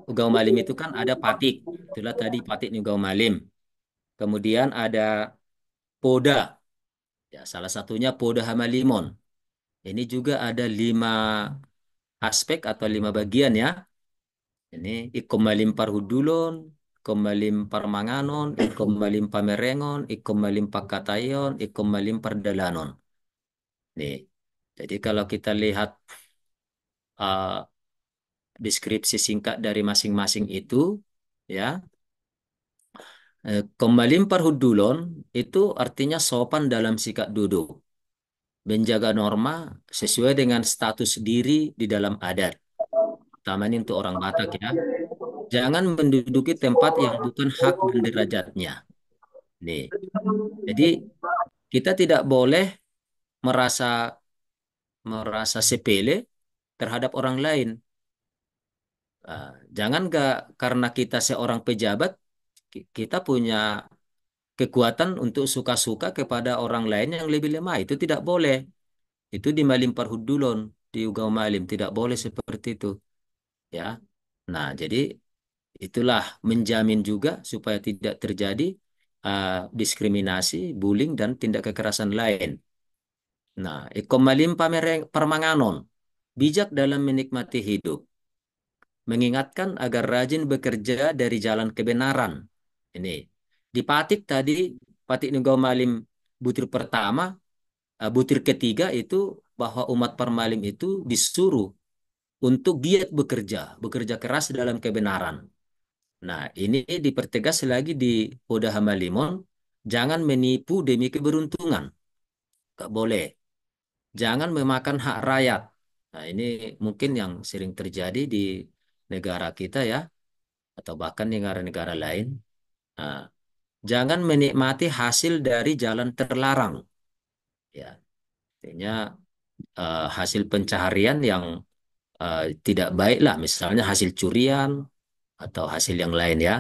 Ugama Malim itu kan ada Patik, itulah tadi Patik Ugama Malim. Kemudian ada Poda, ya salah satunya Poda Hamalimon. Ini juga ada 5 aspek atau 5 bagian ya. Ini ikom malim parhudulon, ikom malim parmanganon, ikom malim pamerengon, ikom malim pakatayon, ikom malim pardalanon. Nih, jadi kalau kita lihat uh, deskripsi singkat dari masing-masing itu, ya, komalim parhudulon itu artinya sopan dalam sikap duduk, menjaga norma sesuai dengan status diri di dalam adat. Utama ini untuk orang Batak ya. Jangan menduduki tempat yang bukan hak dan derajatnya. Nih, jadi kita tidak boleh merasa merasa sepele terhadap orang lain. Jangan gak karena kita seorang pejabat kita punya kekuatan untuk suka-suka kepada orang lain yang lebih lemah. Itu tidak boleh. Itu di Malim Parhudulon, di Ugam Malim tidak boleh seperti itu. Ya. Nah, jadi itulah menjamin juga supaya tidak terjadi diskriminasi, bullying, dan tindak kekerasan lain. Nah, ikom malim permanganon, bijak dalam menikmati hidup, mengingatkan agar rajin bekerja dari jalan kebenaran. Ini di Patik tadi, Patik Nunggal Malim butir pertama, butir ketiga itu bahwa umat Parmalim itu disuruh untuk giat bekerja, bekerja keras dalam kebenaran. Nah, ini dipertegas lagi di Oda Hamalimon, jangan menipu demi keberuntungan. Gak boleh. Jangan memakan hak rakyat. Nah, ini mungkin yang sering terjadi di negara kita ya, atau bahkan negara-negara lain. Nah, jangan menikmati hasil dari jalan terlarang. Ya, artinya hasil pencaharian yang tidak baik lah, misalnya hasil curian atau hasil yang lain ya.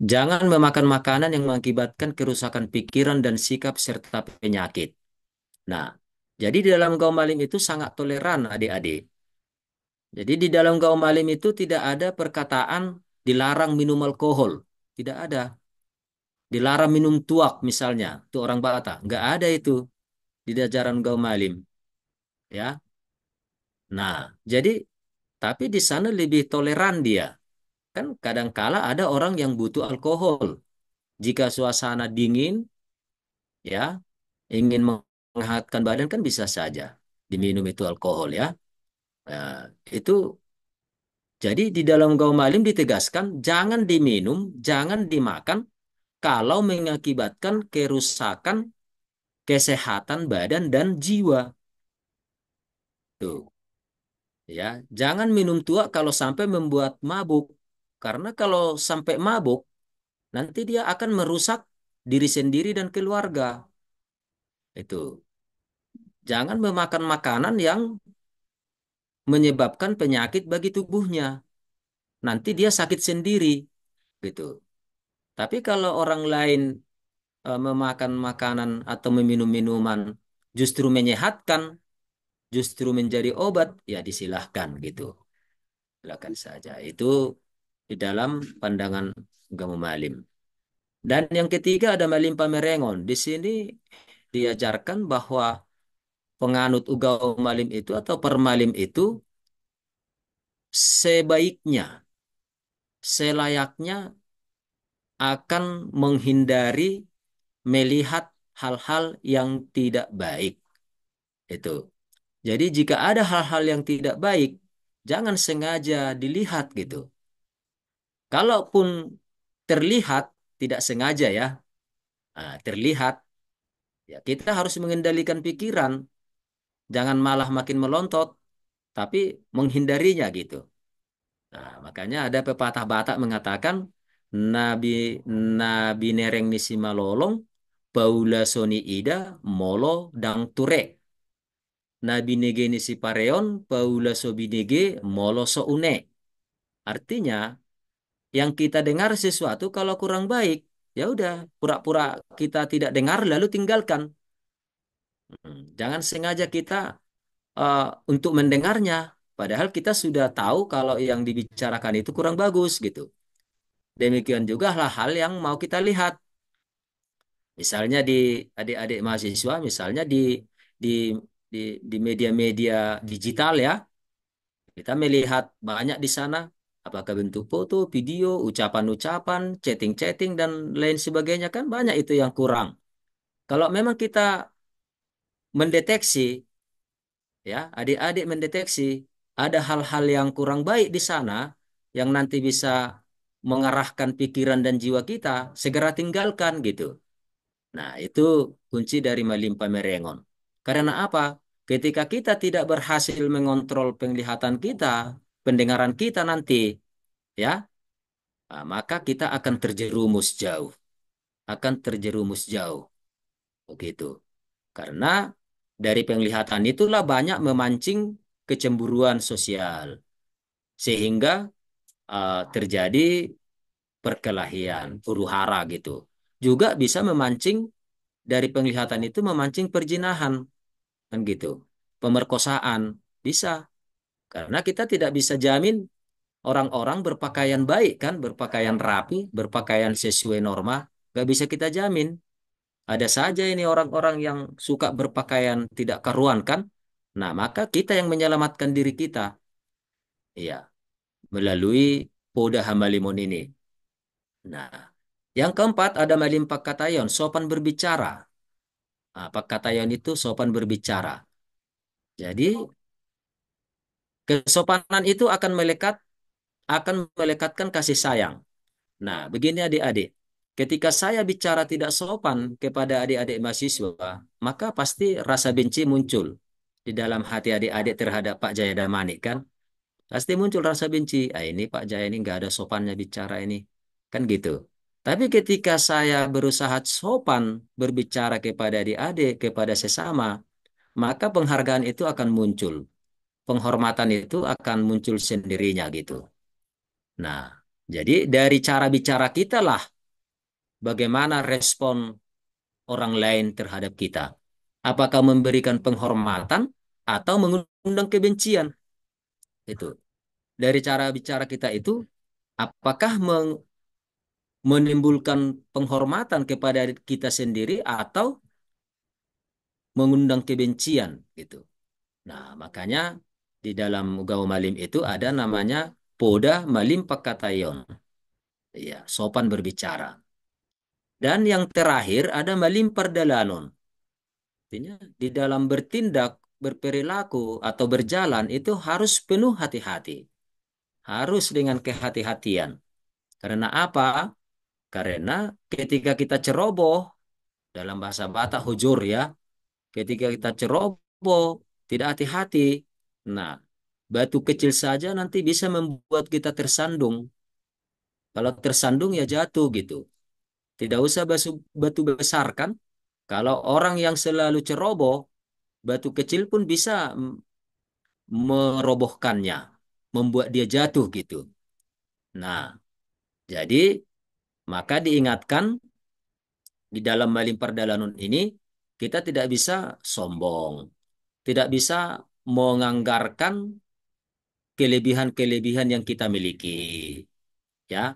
Jangan memakan makanan yang mengakibatkan kerusakan pikiran dan sikap serta penyakit. Nah, jadi di dalam kaum alim itu sangat toleran adik-adik. Jadi di dalam kaum alim itu tidak ada perkataan dilarang minum alkohol. Tidak ada. Dilarang minum tuak misalnya. Itu orang Batak. Nggak ada itu di ajaran kaum alim. Ya. Nah, jadi tapi di sana lebih toleran dia. Kan kadangkala ada orang yang butuh alkohol. Jika suasana dingin, ya, ingin menghangatkan badan kan bisa saja diminum itu alkohol ya. Nah, itu jadi di dalam kaum alim ditegaskan jangan diminum, jangan dimakan kalau mengakibatkan kerusakan kesehatan badan dan jiwa. Tuh, ya. Jangan minum tua kalau sampai membuat mabuk. Karena kalau sampai mabuk, nanti dia akan merusak diri sendiri dan keluarga. Itu. Jangan memakan makanan yang menyebabkan penyakit bagi tubuhnya. Nanti dia sakit sendiri, gitu. Tapi kalau orang lain memakan makanan atau meminum minuman justru menyehatkan, justru menjadi obat, ya disilahkan gitu. Silakan saja. Itu di dalam pandangan agama Malim. Dan yang ketiga ada Malim Pamerengon. Di sini diajarkan bahwa penganut agama Malim itu atau permalim itu sebaiknya, selayaknya akan menghindari melihat hal-hal yang tidak baik. Itu. Jadi jika ada hal-hal yang tidak baik, jangan sengaja dilihat gitu. Kalaupun terlihat tidak sengaja ya, terlihat ya kita harus mengendalikan pikiran, jangan malah makin melontot, tapi menghindarinya gitu. Nah, makanya ada pepatah Batak mengatakan Nabi Nabi nereng nisi malolong, Paula Soni Ida, Molo Dang Ture. Nabi nege nisi pareon, Paula Sobinege, Molo So Une. Artinya, yang kita dengar sesuatu kalau kurang baik, ya udah pura-pura kita tidak dengar lalu tinggalkan. Jangan sengaja kita eh, untuk mendengarnya, padahal kita sudah tahu kalau yang dibicarakan itu kurang bagus gitu. Demikian juga hal-hal yang mau kita lihat. Misalnya di adik-adik mahasiswa, misalnya di di di media-media digital ya, kita melihat banyak di sana, apakah bentuk foto, video, ucapan-ucapan, chatting-chatting dan lain sebagainya kan banyak itu yang kurang. Kalau memang kita mendeteksi, ya adik-adik mendeteksi ada hal-hal yang kurang baik di sana, yang nanti bisa mengarahkan pikiran dan jiwa kita, segera tinggalkan gitu. Nah, itu kunci dari Malimpa Merengon. Karena apa? Ketika kita tidak berhasil mengontrol penglihatan kita, pendengaran kita nanti, ya, maka kita akan terjerumus jauh. Akan terjerumus jauh. Begitu. Karena dari penglihatan itulah banyak memancing kecemburuan sosial. Sehingga terjadi perkelahian, huru hara gitu. Juga bisa memancing dari penglihatan itu memancing perzinahan kan gitu. Pemerkosaan bisa karena kita tidak bisa jamin orang-orang berpakaian baik kan, berpakaian rapi, berpakaian sesuai norma, nggak bisa kita jamin. Ada saja ini orang-orang yang suka berpakaian tidak karuan kan. Nah, maka kita yang menyelamatkan diri kita, ya, melalui Poda Hamalimun ini. Nah, yang keempat ada Malim Pakatayon, sopan berbicara. Nah, Pakatayon itu sopan berbicara. Jadi kesopanan itu akan melekatkan kasih sayang. Nah, begini adik-adik. Ketika saya bicara tidak sopan kepada adik-adik mahasiswa, maka pasti rasa benci muncul di dalam hati adik-adik terhadap Pak Jaya Damanik kan? Pasti muncul rasa benci. Ah, ini Pak Jaya ini nggak ada sopannya bicara ini. Kan gitu. Tapi ketika saya berusaha sopan berbicara kepada adik-adik, kepada sesama, maka penghargaan itu akan muncul. Penghormatan itu akan muncul sendirinya gitu. Nah, jadi dari cara bicara kita lah bagaimana respon orang lain terhadap kita. Apakah memberikan penghormatan atau mengundang kebencian? Itu. Dari cara bicara kita itu, apakah menimbulkan penghormatan kepada kita sendiri atau mengundang kebencian gitu. Nah, makanya di dalam Ugawa Malim itu ada namanya Poda Malim Pakatayon. Ya, sopan berbicara. Dan yang terakhir ada Malim Pardalanon. Artinya di dalam bertindak, berperilaku atau berjalan itu harus penuh hati-hati. Harus dengan kehati-hatian. Karena apa? Karena ketika kita ceroboh, dalam bahasa Batak hujur ya, ketika kita ceroboh, tidak hati-hati, nah, batu kecil saja nanti bisa membuat kita tersandung. Kalau tersandung ya jatuh gitu. Tidak usah batu besar kan? Kalau orang yang selalu ceroboh, batu kecil pun bisa merobohkannya, membuat dia jatuh gitu. Nah, jadi maka diingatkan di dalam Malim Perdalanun ini kita tidak bisa sombong, tidak bisa menganggarkan kelebihan-kelebihan yang kita miliki. Ya,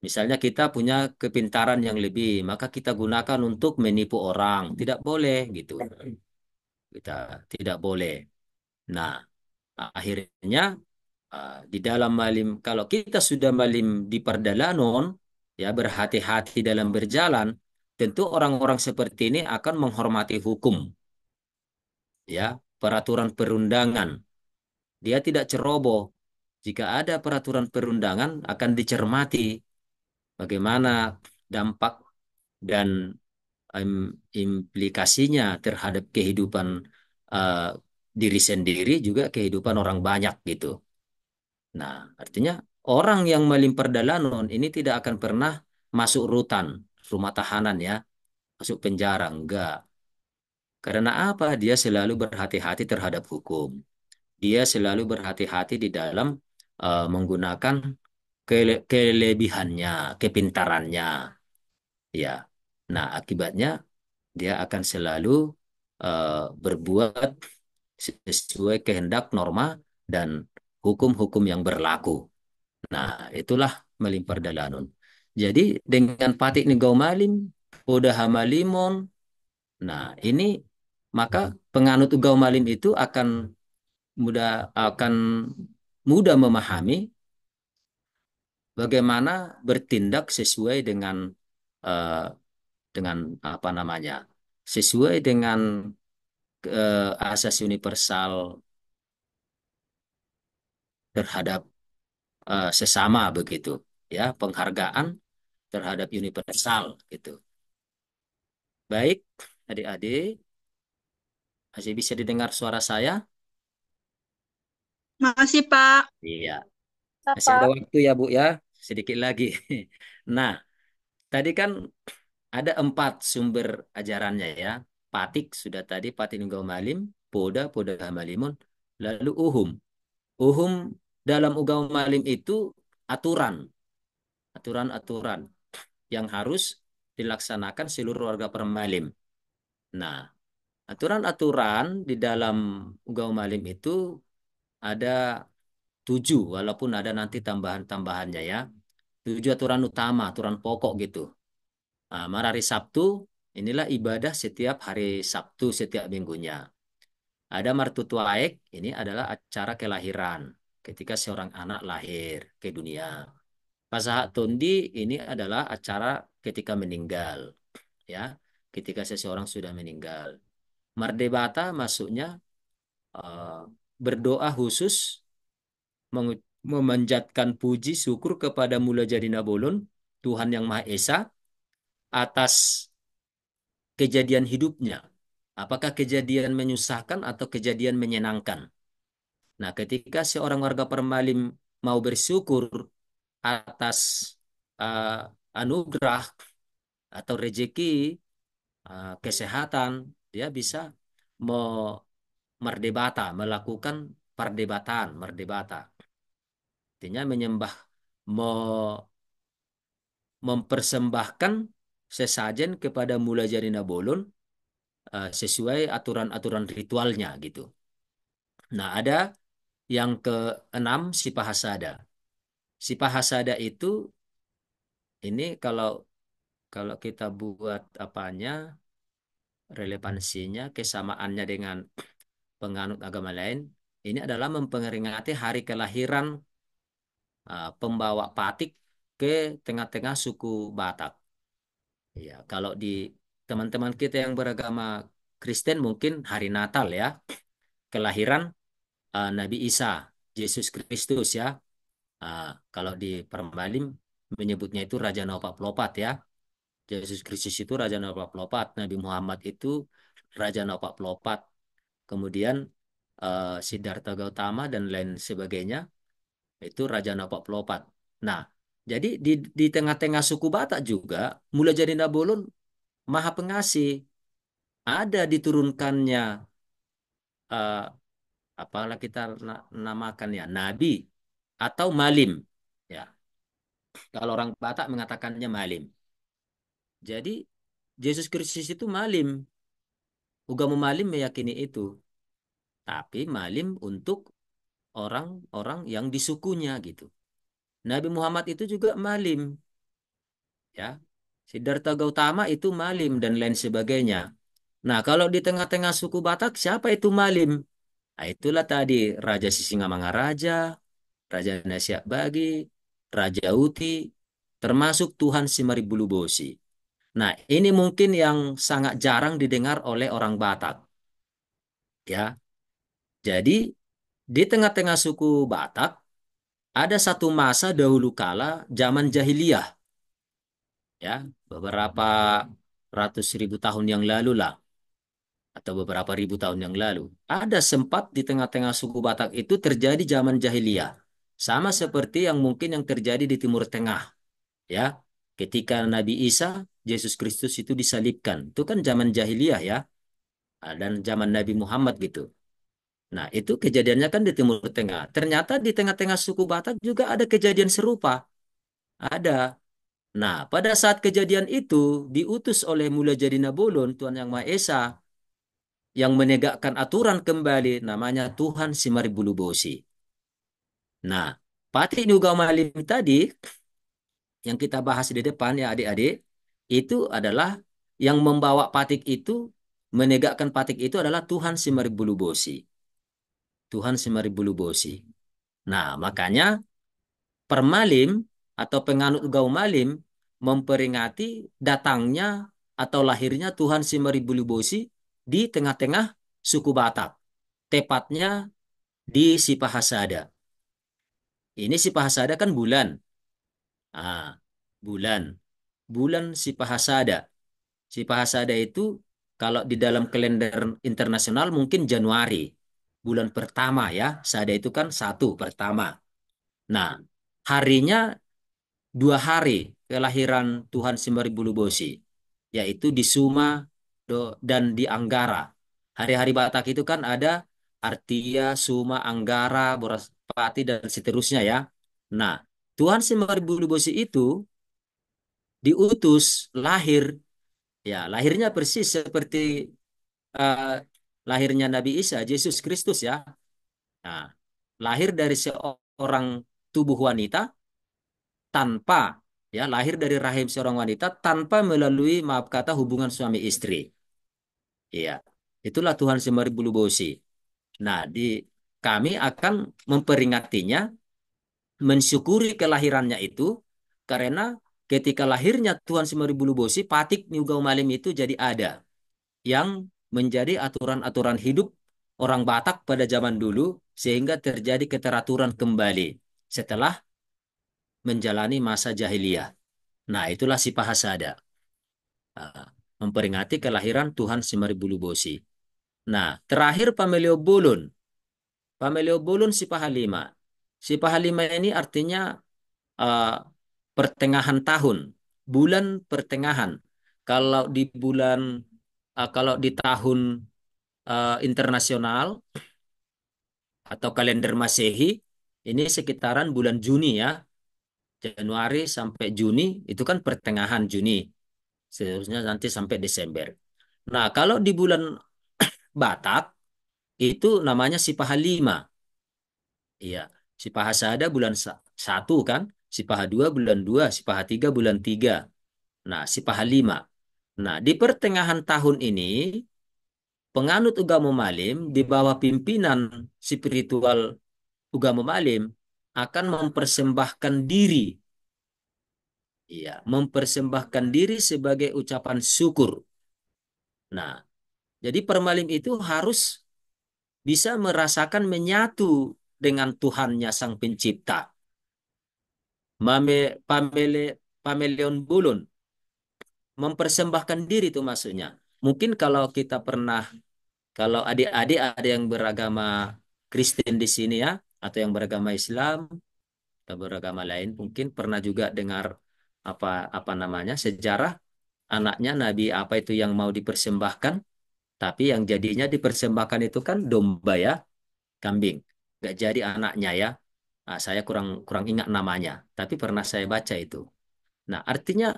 misalnya kita punya kepintaran yang lebih, maka kita gunakan untuk menipu orang. Tidak boleh gitu. Kita tidak boleh. Nah, akhirnya di dalam malim, kalau kita sudah malim di perdalanon, ya berhati-hati dalam berjalan, tentu orang-orang seperti ini akan menghormati hukum, ya, peraturan perundangan. Dia tidak ceroboh. Jika ada peraturan perundangan, akan dicermati bagaimana dampak dan implikasinya terhadap kehidupan uh, diri sendiri, juga kehidupan orang banyak gitu. Nah, artinya orang yang melimpar dalanon ini tidak akan pernah masuk rutan, rumah tahanan ya, masuk penjara, enggak. Karena apa? Dia selalu berhati-hati terhadap hukum. Dia selalu berhati-hati di dalam menggunakan kelebihannya, kepintarannya, ya. Nah, akibatnya dia akan selalu eh, berbuat sesuai kehendak norma dan hukum-hukum yang berlaku. Nah, itulah melimpar dalanun. Jadi dengan patik nih malim, udah hamalimon. Nah, ini maka penganut ugau malim itu akan mudah memahami bagaimana bertindak sesuai eh, dengan apa namanya, sesuai dengan asas universal terhadap sesama begitu, ya penghargaan terhadap universal gitu. Baik, adik-adik, masih bisa didengar suara saya? Makasih, Pak. Iya, masih ada Apa? waktu ya Bu ya, sedikit lagi. Nah, tadi kan ada 4 sumber ajarannya ya. Patik sudah tadi, Patik Nunggal Malim, Poda, Poda Malimun, lalu Uhum. Uhum dalam Ugam Malim itu aturan, aturan-aturan yang harus dilaksanakan seluruh warga Permalim. Nah, aturan-aturan di dalam Ugam Malim itu ada 7, walaupun ada nanti tambahan-tambahannya ya. 7 aturan utama, aturan pokok gitu. Nah, hari Sabtu, inilah ibadah setiap hari Sabtu setiap minggunya. Ada Martutuaek, ini adalah acara kelahiran, ketika seorang anak lahir ke dunia. Pasahat Tondi ini adalah acara ketika meninggal, ya, ketika seseorang sudah meninggal. Mardebata masuknya eh, berdoa khusus memanjatkan puji syukur kepada Mula Jadi Nabolon, Tuhan Yang Maha Esa, atas kejadian hidupnya. Apakah kejadian menyusahkan atau kejadian menyenangkan? Nah, ketika seorang warga Permalim mau bersyukur atas uh, anugerah atau rezeki, kesehatan, dia bisa me- merdebata, melakukan perdebatan, merdebata. Artinya menyembah, me- mempersembahkan sesajen kepada Mula Jarina Bolon sesuai aturan-aturan ritualnya gitu. Nah, ada yang keenam Sipahasada. Sipahasada itu ini kalau kita buat apanya relevansinya, kesamaannya dengan penganut agama lain, ini adalah memperingati hari kelahiran pembawa Patik ke tengah-tengah suku Batak. Ya, kalau di teman-teman kita yang beragama Kristen mungkin hari Natal ya, kelahiran Nabi Isa, Yesus Kristus ya. Kalau di Permalim menyebutnya itu Raja Nopak Pelopat ya. Yesus Kristus itu Raja Nopak Pelopat, Nabi Muhammad itu Raja Nopak Pelopat. Kemudian Siddhartha Gautama dan lain sebagainya itu Raja Nopak Pelopat. Nah, jadi di tengah-tengah suku Batak juga mulai jadi Nabolon Maha Pengasih, ada diturunkannya eh, apalah kita namakan ya Nabi atau Malim. Ya, kalau orang Batak mengatakannya Malim. Jadi Yesus Kristus itu Malim. Ugama Malim meyakini itu. Tapi Malim untuk orang-orang yang di sukunya gitu. Nabi Muhammad itu juga Malim. Ya, Siddhartha Gautama itu Malim dan lain sebagainya. Nah, kalau di tengah-tengah suku Batak, siapa itu Malim? Nah, itulah tadi Raja Sisingamangaraja, Raja Nasyak Bagi, Raja Uti, termasuk Tuhan Simaribbulubosi. Nah, ini mungkin yang sangat jarang didengar oleh orang Batak. Ya, jadi di tengah-tengah suku Batak ada satu masa dahulu kala zaman jahiliyah, ya, beberapa ratus ribu tahun yang lalu lah, atau beberapa ribu tahun yang lalu. Ada sempat di tengah-tengah suku Batak itu terjadi zaman jahiliyah. Sama seperti yang mungkin yang terjadi di Timur Tengah, ya. Ketika Nabi Isa, Yesus Kristus itu disalibkan. Itu kan zaman jahiliyah ya, dan zaman Nabi Muhammad gitu. Nah, itu kejadiannya kan di Timur Tengah. Ternyata di tengah-tengah suku Batak juga ada kejadian serupa. Ada. Nah, pada saat kejadian itu diutus oleh Mula Jadi Nabolon, Tuhan Yang Maha Esa, yang menegakkan aturan kembali namanya Tuhan Simaribbulubosi. Nah, Patih Nuga Malim tadi yang kita bahas di depan ya adik-adik, itu adalah yang membawa Patik itu, menegakkan Patik itu adalah Tuhan Simaribbulubosi. Tuhan Simaribbulubosi. Nah, makanya Permalim atau penganut Gaumalim memperingati datangnya atau lahirnya Tuhan Simaribbulubosi di tengah-tengah suku Batak, tepatnya di Sipahasada. Ini Sipahasada kan bulan. Ah, bulan. Bulan Sipahasada. Sipahasada itu kalau di dalam kalender internasional mungkin Januari. Bulan pertama ya. Sada itu kan satu pertama. Nah, harinya 2 hari kelahiran Tuhan Simaribbulubosi, yaitu di Suma dan di Anggara. Hari-hari Batak itu kan ada Artia, Suma, Anggara, Boraspati, dan seterusnya ya. Nah, Tuhan Simaribbulubosi itu diutus lahir, ya lahirnya persis seperti eh, lahirnya Nabi Isa, Yesus Kristus ya. Nah, lahir dari seorang tubuh wanita tanpa ya lahir dari rahim seorang wanita tanpa melalui maaf kata hubungan suami istri. Iya, itulah Tuhan Semaribbulubosi. Nah, kami akan memperingatinya, mensyukuri kelahirannya itu karena ketika lahirnya Tuhan Semaribbulubosi, Patik Niugau Malim itu jadi ada yang menjadi aturan-aturan hidup orang Batak pada zaman dulu sehingga terjadi keteraturan kembali setelah menjalani masa jahiliyah. Nah, itulah si Pahasada. Ah, memperingati kelahiran Tuhan Semaribbulubosi. Nah, terakhir Pameleo Bolon. Pameleo Bolon si Pahalima. Si Pahalima ini artinya ah, pertengahan tahun. bulan pertengahan. Kalau di bulan kalau di tahun internasional atau kalender Masehi ini sekitaran bulan Juni ya. Januari sampai Juni itu kan pertengahan Juni. Seharusnya nanti sampai Desember. Nah, kalau di bulan Batak itu namanya Sipaha 5. Iya, Sipaha Sada bulan 1 kan, Sipaha 2 bulan 2, Sipaha 3 bulan 3. Nah, Sipaha 5. Nah, di pertengahan tahun ini penganut Ugamo Malim di bawah pimpinan spiritual Ugamo Malim akan mempersembahkan diri. Iya, mempersembahkan diri sebagai ucapan syukur. Nah, jadi permalim itu harus bisa merasakan menyatu dengan Tuhannya Sang Pencipta. Pameleon Bulun mempersembahkan diri itu maksudnya. Mungkin kalau kita pernah, kalau adik-adik ada yang beragama Kristen di sini ya, atau yang beragama Islam atau beragama lain, mungkin pernah juga dengar apa apa namanya sejarah anaknya Nabi apa itu yang mau dipersembahkan, tapi yang jadinya dipersembahkan itu kan domba ya, kambing. Gak jadi anaknya ya. Nah, saya kurang kurang ingat namanya, tapi pernah saya baca itu. Nah, artinya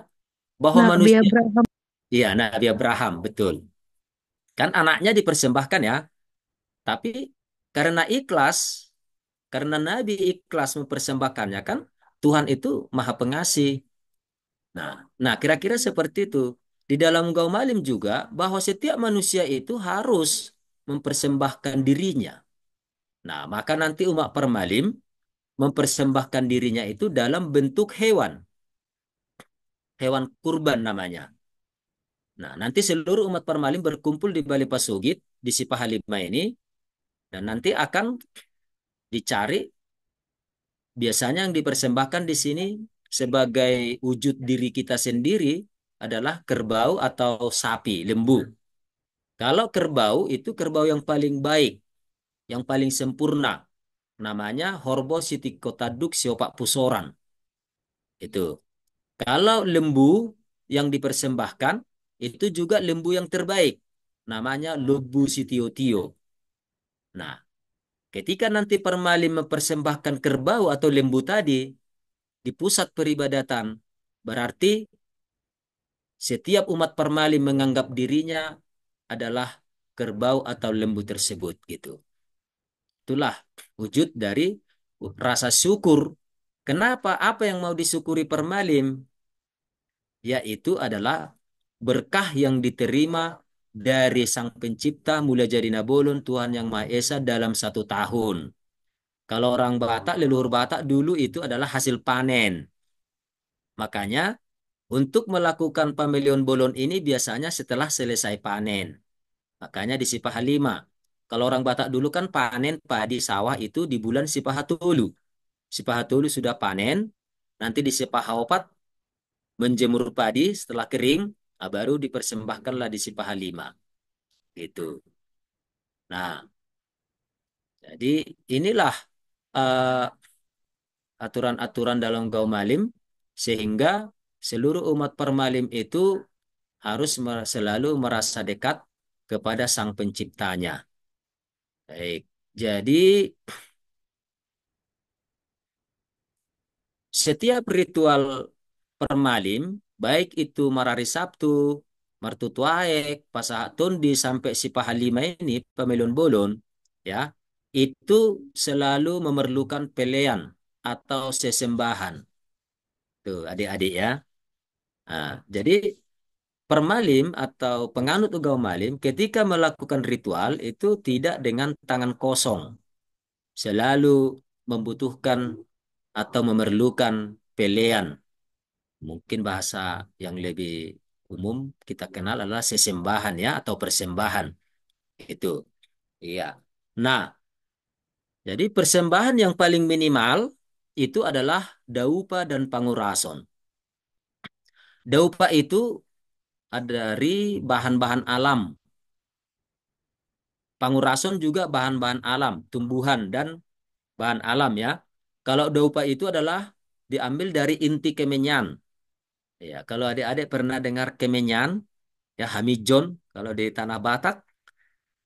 bahwa Nabi manusia, Abraham. iya Nabi Abraham, betul. Kan anaknya dipersembahkan ya, tapi karena ikhlas, karena Nabi ikhlas mempersembahkannya kan, Tuhan itu Maha Pengasih. Nah, nah kira-kira seperti itu. Di dalam Gaumalim juga bahwa setiap manusia itu harus mempersembahkan dirinya. Nah, maka nanti umat permalim mempersembahkan dirinya itu dalam bentuk hewan, hewan kurban namanya. Nah, nanti seluruh umat permalim berkumpul di Bali Pasugit di Sipahalima ini dan nanti akan dicari biasanya yang dipersembahkan di sini sebagai wujud diri kita sendiri adalah kerbau atau sapi, lembu. Kalau kerbau itu kerbau yang paling baik, yang paling sempurna. Namanya Horbo Sitikotaduk Siopak Pusoran. Itu. Kalau lembu yang dipersembahkan itu juga lembu yang terbaik. Namanya Lubu Sitio-tio. Nah, ketika nanti permali mempersembahkan kerbau atau lembu tadi di pusat peribadatan, berarti setiap umat permali menganggap dirinya adalah kerbau atau lembu tersebut gitu. Itulah wujud dari rasa syukur. Kenapa? Apa yang mau disyukuri permalim? Yaitu adalah berkah yang diterima dari Sang Pencipta mulai jadi Nabolon Tuhan Yang Maha Esa dalam 1 tahun. Kalau orang Batak, leluhur Batak dulu itu adalah hasil panen. Makanya untuk melakukan pemilihan bolon ini biasanya setelah selesai panen. Makanya di Sipahalima. Kalau orang Batak dulu kan panen padi sawah itu di bulan Sipahatulu. Sipahatulu sudah panen, nanti di Sipahaopat menjemur padi setelah kering, baru dipersembahkanlah di Sipahalima. Gitu. Nah, jadi inilah eh, aturan-aturan dalam Gaumalim sehingga seluruh umat permalim itu harus selalu merasa dekat kepada Sang Penciptanya. Baik. Jadi setiap ritual permalim, baik itu Marari Sabtu, Martutuaek, Pasahatundi sampai Sipahalima ini, Pemilun Bolon, ya, itu selalu memerlukan pelean atau sesembahan. Tuh, adik-adik ya. Nah, jadi permalim atau penganut Ugama Malim ketika melakukan ritual itu tidak dengan tangan kosong. Selalu membutuhkan atau memerlukan pelean. Mungkin bahasa yang lebih umum kita kenal adalah sesembahan ya atau persembahan. Itu. Iya. Nah, jadi persembahan yang paling minimal itu adalah daupa dan pangurason. Daupa itu dari bahan-bahan alam. Pangurason juga bahan-bahan alam, tumbuhan dan bahan alam ya. Kalau daupa itu adalah diambil dari inti kemenyan. Ya, kalau adik-adik pernah dengar kemenyan, ya hamijon kalau di tanah Batak.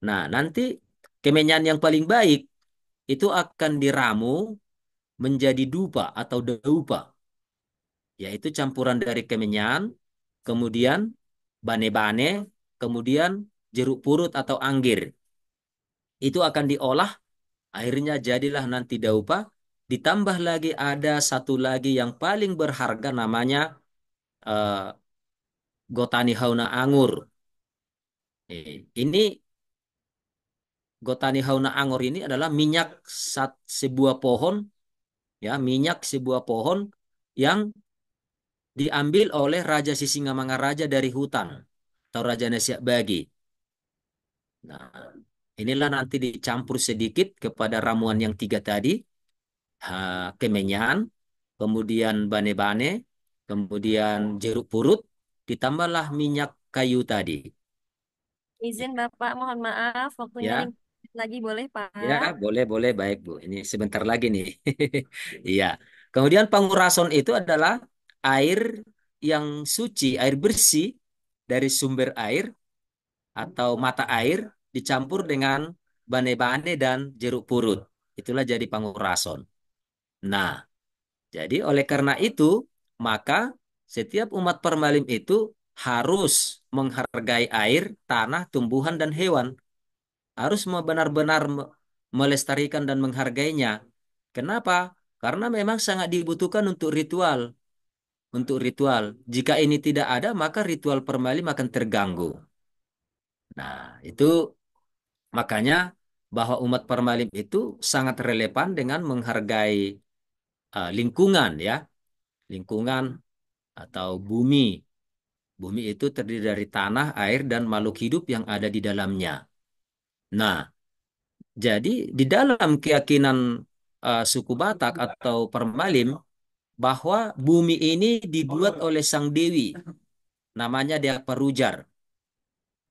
Nah, nanti kemenyan yang paling baik itu akan diramu menjadi dupa atau daupa, yaitu campuran dari kemenyan, kemudian bane-bane, kemudian jeruk purut atau anggir. Itu akan diolah, akhirnya jadilah nanti daupa. Ditambah lagi ada satu lagi yang paling berharga namanya eh, Gotani Hauna Anggur. Ini Gotani Hauna Anggur ini adalah minyak sebuah pohon, ya minyak sebuah pohon yang diambil oleh Raja Sisingamangaraja dari hutan atau Raja Nasyak Bagi. Nah, inilah nanti dicampur sedikit kepada ramuan yang tiga tadi, kemenyan, kemudian bane-bane, kemudian jeruk purut, ditambahlah minyak kayu tadi. Izin Bapak, mohon maaf, waktunya Ya, 5 menit lagi boleh ya Pak? boleh boleh baik Bu. Ini sebentar lagi nih. Iya. Kemudian pangurason itu adalah air yang suci, air bersih dari sumber air atau mata air dicampur dengan bane-bane dan jeruk purut. Itulah jadi pangurason. Nah, jadi oleh karena itu, maka setiap umat permalim itu harus menghargai air, tanah, tumbuhan, dan hewan. Harus benar-benar melestarikan dan menghargainya. Kenapa? Karena memang sangat dibutuhkan untuk ritual. Untuk ritual. Jika ini tidak ada, maka ritual permalim akan terganggu. Nah, itu makanya bahwa umat permalim itu sangat relevan dengan menghargai lingkungan ya, lingkungan atau bumi. Bumi itu terdiri dari tanah, air, dan makhluk hidup yang ada di dalamnya. Nah, jadi di dalam keyakinan suku Batak atau Permalim bahwa bumi ini dibuat oleh Sang Dewi, namanya dia Parujar,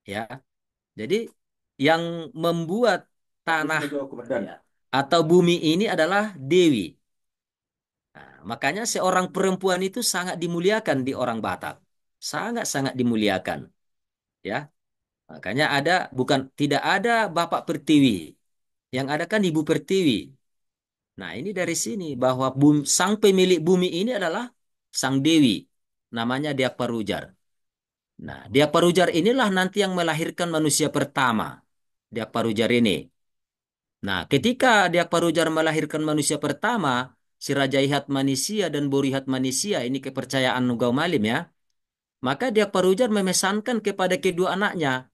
ya. Jadi yang membuat tanah ya, atau bumi ini adalah Dewi. Nah, makanya seorang perempuan itu sangat dimuliakan di orang Batak. Sangat-sangat dimuliakan, ya. Makanya ada bukan tidak ada Bapak Pertiwi. Yang ada kan Ibu Pertiwi. Nah, ini dari sini bahwa sang pemilik bumi ini adalah Sang Dewi. Namanya Diak Parujar. Nah, Diak Parujar inilah nanti yang melahirkan manusia pertama. Diak Parujar ini. Nah, ketika Diak Parujar melahirkan manusia pertama, si Raja Ihat Manisia dan Borihat Manisia, ini kepercayaan Nugau Malim ya. Maka Diak Parujar memesankan kepada kedua anaknya.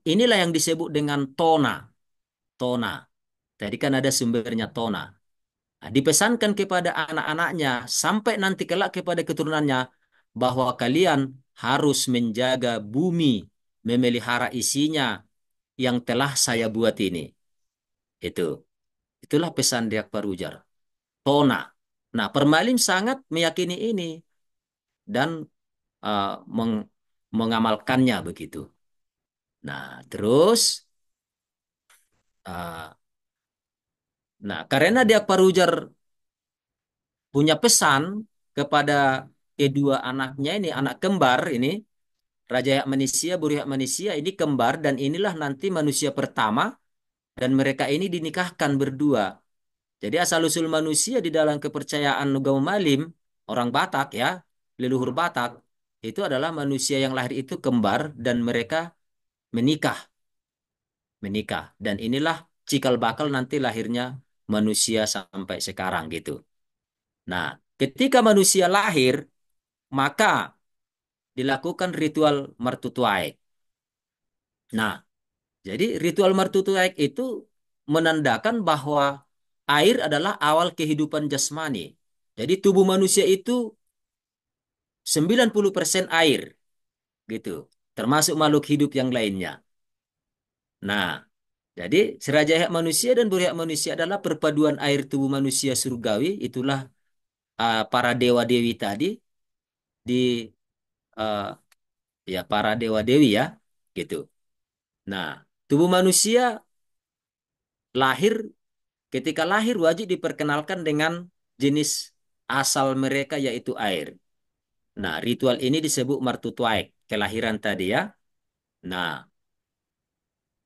Inilah yang disebut dengan Tona. Tona. Tadi kan ada sumbernya Tona. Nah, dipesankan kepada anak-anaknya sampai nanti kelak kepada keturunannya bahwa kalian harus menjaga bumi, memelihara isinya yang telah saya buat ini. Itu. Itulah pesan Diak Parujar. Tona. Nah, Permalim sangat meyakini ini dan mengamalkannya begitu. Nah, terus uh, nah karena Diak Parujar punya pesan kepada kedua anaknya ini, anak kembar ini, Raja Yak Manisia, Buri Yak Manisia ini kembar dan inilah nanti manusia pertama dan mereka ini dinikahkan berdua. Jadi asal-usul manusia di dalam kepercayaan Nugau Malim, orang Batak ya, leluhur Batak, itu adalah manusia yang lahir itu kembar dan mereka menikah, menikah. Dan inilah cikal bakal nanti lahirnya manusia sampai sekarang gitu. Nah, ketika manusia lahir, maka dilakukan ritual martutuaik. Nah, jadi ritual martutuaik itu menandakan bahwa air adalah awal kehidupan jasmani. Jadi tubuh manusia itu 90% air gitu, termasuk makhluk hidup yang lainnya. Nah, jadi seraja hak manusia dan buri hak manusia adalah perpaduan air tubuh manusia surgawi, itulah para dewa dewi tadi di uh, ya para dewa dewi ya, gitu. Nah, tubuh manusia lahir ketika lahir wajib diperkenalkan dengan jenis asal mereka yaitu air. Nah, ritual ini disebut martutuaik, kelahiran tadi ya. Nah,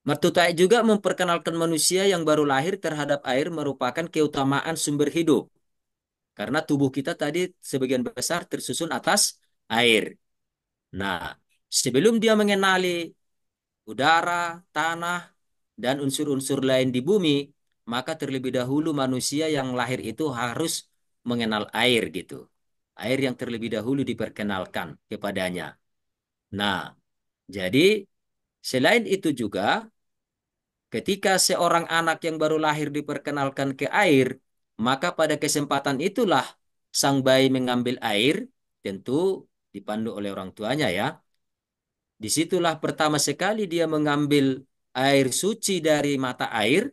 martutuaik juga memperkenalkan manusia yang baru lahir terhadap air merupakan keutamaan sumber hidup. Karena tubuh kita tadi sebagian besar tersusun atas air. Nah, sebelum dia mengenali udara, tanah, dan unsur-unsur lain di bumi, maka terlebih dahulu manusia yang lahir itu harus mengenal air gitu. Air yang terlebih dahulu diperkenalkan kepadanya. Nah, jadi selain itu juga ketika seorang anak yang baru lahir diperkenalkan ke air, maka pada kesempatan itulah sang bayi mengambil air, tentu dipandu oleh orang tuanya ya. Disitulah pertama sekali dia mengambil air suci dari mata air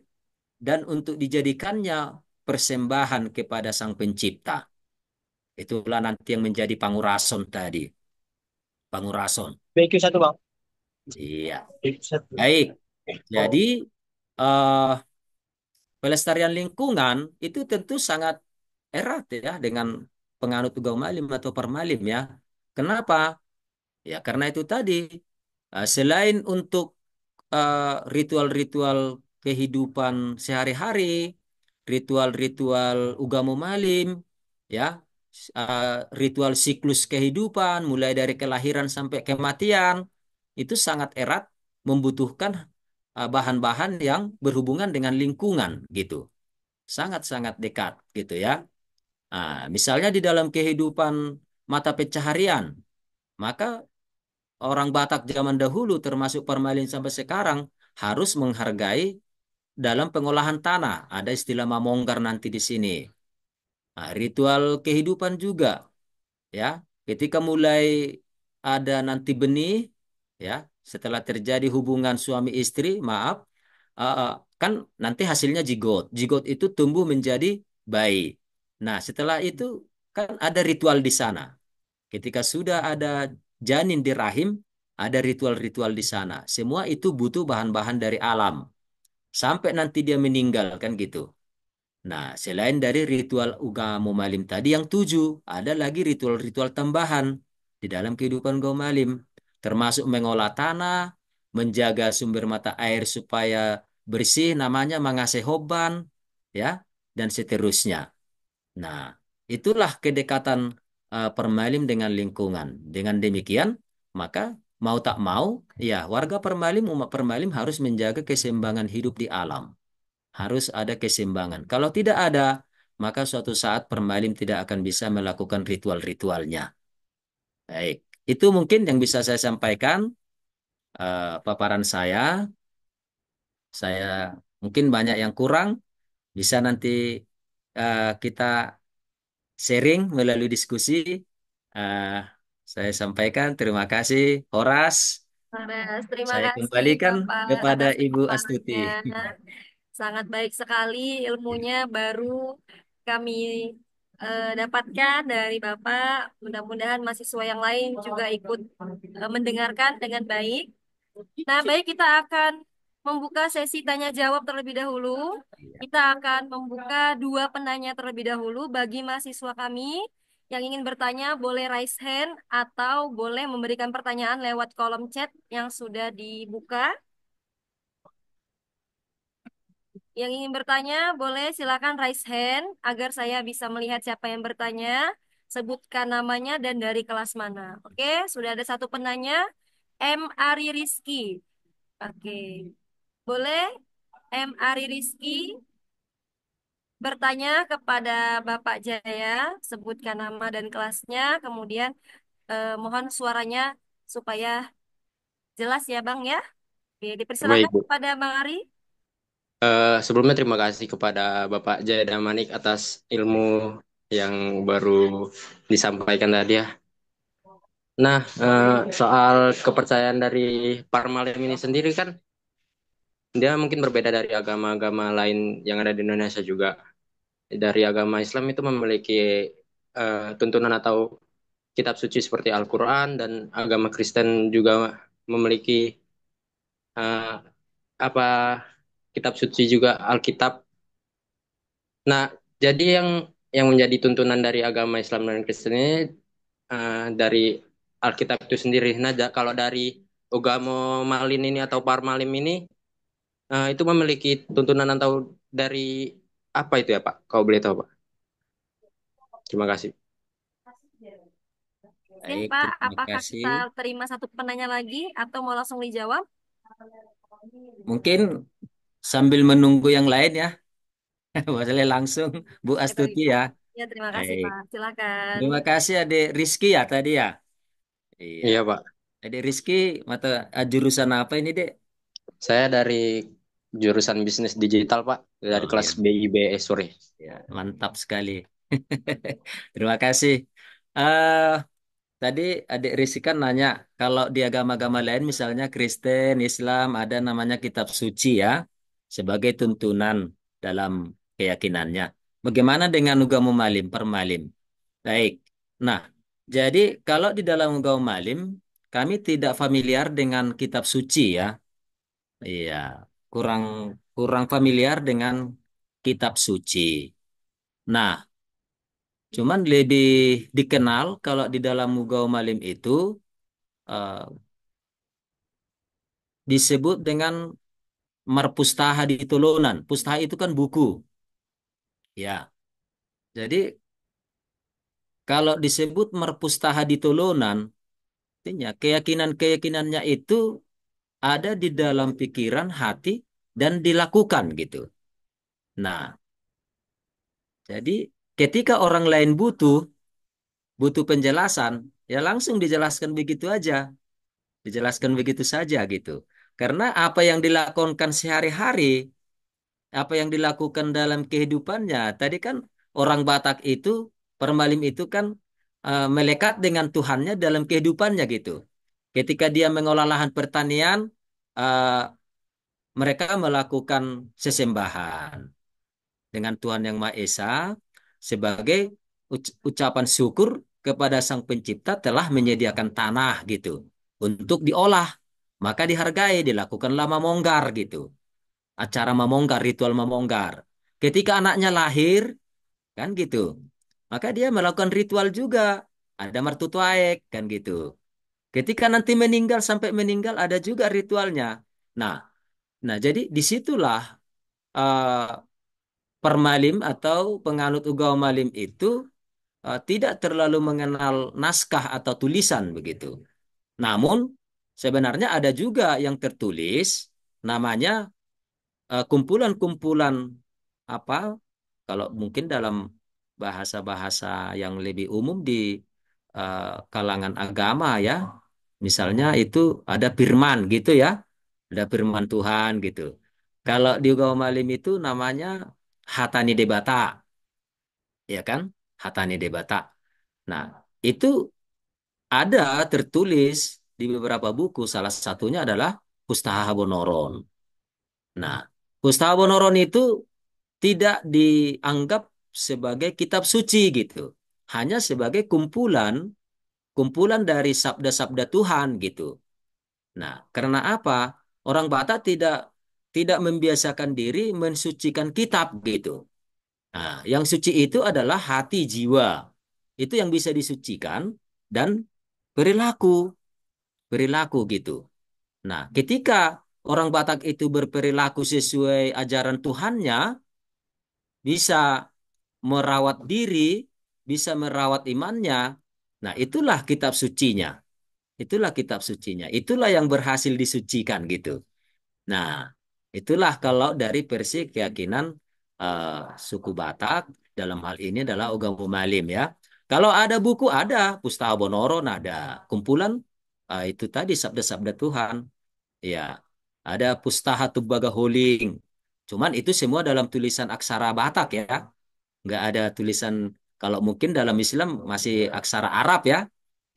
dan untuk dijadikannya persembahan kepada Sang Pencipta. Itulah nanti yang menjadi pangurason tadi. Pangurason. BQ satu bang. Iya. BQ satu. Baik. Jadi Oh, eh, pelestarian lingkungan itu tentu sangat erat ya dengan penganut Ugaum Malim atau Permalim ya. Kenapa? Ya karena itu tadi selain untuk ritual-ritual kehidupan sehari-hari, ritual-ritual Ugamo Malim, ya, ritual siklus kehidupan mulai dari kelahiran sampai kematian itu sangat erat membutuhkan bahan-bahan yang berhubungan dengan lingkungan gitu, sangat-sangat dekat gitu ya. Misalnya di dalam kehidupan mata pencaharian, maka orang Batak zaman dahulu termasuk Permalin sampai sekarang harus menghargai dalam pengolahan tanah. Ada istilah mamonggar nanti di sini. Ritual kehidupan juga ya. Ketika mulai ada nanti benih ya, setelah terjadi hubungan suami istri, maaf, uh, uh, kan nanti hasilnya jigot. Jigot itu tumbuh menjadi bayi. Nah, setelah itu kan ada ritual di sana. Ketika sudah ada janin di rahim, ada ritual-ritual di sana. Semua itu butuh bahan-bahan dari alam. Sampai nanti dia meninggal, kan gitu. Nah, selain dari ritual Ugamo Malim tadi yang tujuh, ada lagi ritual-ritual tambahan di dalam kehidupan Gao Malim. Termasuk mengolah tanah, menjaga sumber mata air supaya bersih, namanya mangasehoban, ya, dan seterusnya. Nah, itulah kedekatan Permalim dengan lingkungan. Dengan demikian, maka mau tak mau, ya warga Permalim, umat Permalim harus menjaga keseimbangan hidup di alam. Harus ada keseimbangan. Kalau tidak ada, maka suatu saat Permalim tidak akan bisa melakukan ritual-ritualnya. Baik, itu mungkin yang bisa saya sampaikan paparan saya. Saya mungkin banyak yang kurang, bisa nanti kita sharing melalui diskusi. Eh, saya sampaikan terima kasih Horas. Laras, terima Saya kasih kembalikan Bapak kepada atas Ibu Astuti. paparannya. Sangat baik sekali ilmunya baru kami dapatkan dari Bapak. Mudah-mudahan mahasiswa yang lain juga ikut mendengarkan dengan baik. Nah, baik kita akan membuka sesi tanya jawab terlebih dahulu. Kita akan membuka dua penanya terlebih dahulu bagi mahasiswa kami yang ingin bertanya boleh raise hand atau boleh memberikan pertanyaan lewat kolom chat yang sudah dibuka. Yang ingin bertanya boleh silakan raise hand agar saya bisa melihat siapa yang bertanya. Sebutkan namanya dan dari kelas mana. Oke, sudah ada satu penanya. M. Ari Rizky. Oke. Boleh M. Ari Rizky bertanya kepada Bapak Jaya, sebutkan nama dan kelasnya, kemudian mohon suaranya supaya jelas ya Bang ya. Oke, baik dipersilakan Bu. kepada Bang Ari. Sebelumnya terima kasih kepada Bapak Jaya Damanik atas ilmu yang baru disampaikan tadi ya. Nah, soal kepercayaan dari Parmalim ini sendiri kan, dia mungkin berbeda dari agama-agama lain yang ada di Indonesia juga. Dari agama Islam itu memiliki tuntunan atau kitab suci seperti Al-Quran dan agama Kristen juga memiliki eh, apa kitab suci juga Alkitab. Nah, jadi yang menjadi tuntunan dari agama Islam dan Kristen ini dari Alkitab itu sendiri. Nah, kalau dari Ugamo Malin ini atau Parmalim ini itu memiliki tuntunan atau dari apa itu ya Pak? Kau boleh tahu Pak? Terima kasih. Oke, Baik, Pak, terima apakah kasih. kita terima satu penanya lagi atau mau langsung dijawab? Mungkin sambil menunggu yang lain ya, boleh langsung Bu Ya, baik, Astuti Pak. ya. Ya, terima kasih, Baik, Pak. Silakan. terima kasih Adik Rizky ya tadi ya. Iya, Iya Pak. Adik Rizky mata jurusan apa ini Dek? Saya dari jurusan bisnis digital Pak, dari Oh kelas ya, BIB sore. ya mantap sekali. Terima kasih. eh Tadi adik Rizky kan nanya, kalau di agama-agama lain misalnya Kristen, Islam ada namanya kitab suci ya, sebagai tuntunan dalam keyakinannya. Bagaimana dengan Ugama Malim, Permalim? Baik. Nah, jadi kalau di dalam Ugama Malim, kami tidak familiar dengan kitab suci ya. Iya, kurang kurang familiar dengan kitab suci. Nah, cuman lebih dikenal kalau di dalam Ugama Malim itu eh, disebut dengan marpustaha di Tolonan. Pustaha itu kan buku. Ya. Jadi kalau disebut marpustaha di Tolonan, artinya keyakinan-keyakinannya itu ada di dalam pikiran, hati, dan dilakukan gitu. Nah, jadi ketika orang lain butuh butuh penjelasan, ya langsung dijelaskan begitu aja, dijelaskan begitu saja gitu. Karena apa yang dilakukan sehari-hari apa yang dilakukan dalam kehidupannya. Tadi kan orang Batak itu, Permalim itu kan melekat dengan Tuhannya dalam kehidupannya gitu. Ketika dia mengolah lahan pertanian, eh, mereka melakukan sesembahan dengan Tuhan Yang Maha Esa sebagai ucapan syukur kepada Sang Pencipta telah menyediakan tanah gitu untuk diolah. Maka dihargai, dilakukanlah mamonggar gitu acara mamonggar, ritual mamonggar. Ketika anaknya lahir, kan gitu. Maka dia melakukan ritual juga. Ada martutuaek, kan gitu. Ketika nanti meninggal, sampai meninggal ada juga ritualnya. Nah, nah jadi disitulah uh, permalim atau penganut ugama malim itu tidak terlalu mengenal naskah atau tulisan begitu. Namun sebenarnya ada juga yang tertulis namanya kumpulan-kumpulan apa kalau mungkin dalam bahasa-bahasa yang lebih umum di kalangan agama ya misalnya itu ada firman gitu ya ada firman Tuhan gitu kalau di agama Malim itu namanya Hatani Debata ya kan Hatani Debata nah itu ada tertulis di beberapa buku salah satunya adalah Pustaha Bonoron nah Pustaha Bonoron itu tidak dianggap sebagai kitab suci gitu. Hanya sebagai kumpulan kumpulan dari sabda-sabda Tuhan gitu. Nah, karena apa? Orang Batak tidak tidak membiasakan diri mensucikan kitab gitu. Nah, yang suci itu adalah hati jiwa. Itu yang bisa disucikan dan perilaku, perilaku gitu. Nah, ketika orang Batak itu berperilaku sesuai ajaran Tuhannya, bisa merawat diri, bisa merawat imannya. Nah, itulah kitab sucinya. Itulah kitab sucinya. Itulah yang berhasil disucikan gitu. Nah, itulah kalau dari versi keyakinan eh, suku Batak dalam hal ini adalah Ugamo Malim ya. Kalau ada buku ada, Pustaka Bonoron ada, kumpulan itu tadi sabda-sabda Tuhan. Ya, ada Pustaha Tubaga Holing. Cuman itu semua dalam tulisan aksara Batak ya nggak ada tulisan kalau mungkin dalam Islam masih aksara Arab ya.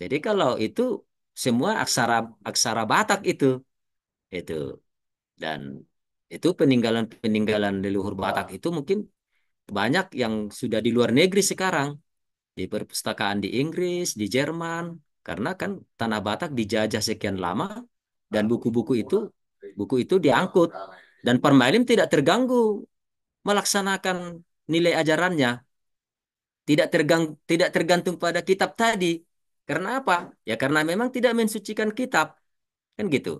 Jadi kalau itu semua aksara aksara Batak itu dan itu peninggalan-peninggalan leluhur Batak itu mungkin banyak yang sudah di luar negeri sekarang di perpustakaan di Inggris, di Jerman karena kan tanah Batak dijajah sekian lama dan buku itu diangkut dan Permalim tidak terganggu melaksanakan nilai ajarannya tidak tergantung pada kitab tadi. Karena apa? Ya karena memang tidak mensucikan kitab, kan gitu.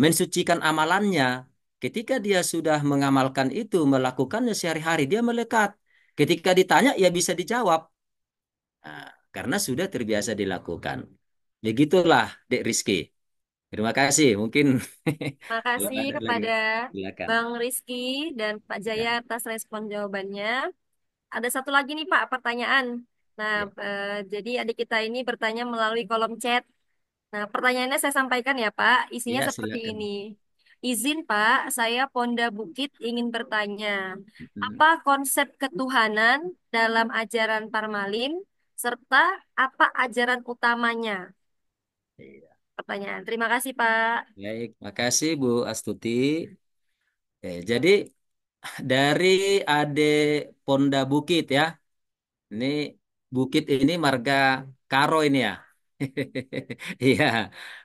Mensucikan amalannya. Ketika dia sudah mengamalkan itu, melakukannya sehari-hari, dia melekat. Ketika ditanya, ya bisa dijawab. Nah, karena sudah terbiasa dilakukan. Begitulah, Dek Rizky. Terima kasih. Mungkin kalau Makasih ada lagi, kepada silakan. Bang Rizky dan Pak Jaya Ya, atas respon jawabannya. Ada satu lagi nih Pak pertanyaan. Nah, ya, jadi adik kita ini bertanya melalui kolom chat. Nah, pertanyaannya saya sampaikan ya Pak. Isinya ya, seperti ini. silakan. Izin Pak, saya Ponda Bukit ingin bertanya, Hmm. apa konsep ketuhanan dalam ajaran Parmalim serta apa ajaran utamanya? Iya. Pertanyaan. Terima kasih Pak. Baik, makasih Bu Astuti. Jadi dari Ade Ponda Bukit ya. Ini Bukit ini marga Karo ini ya. Iya,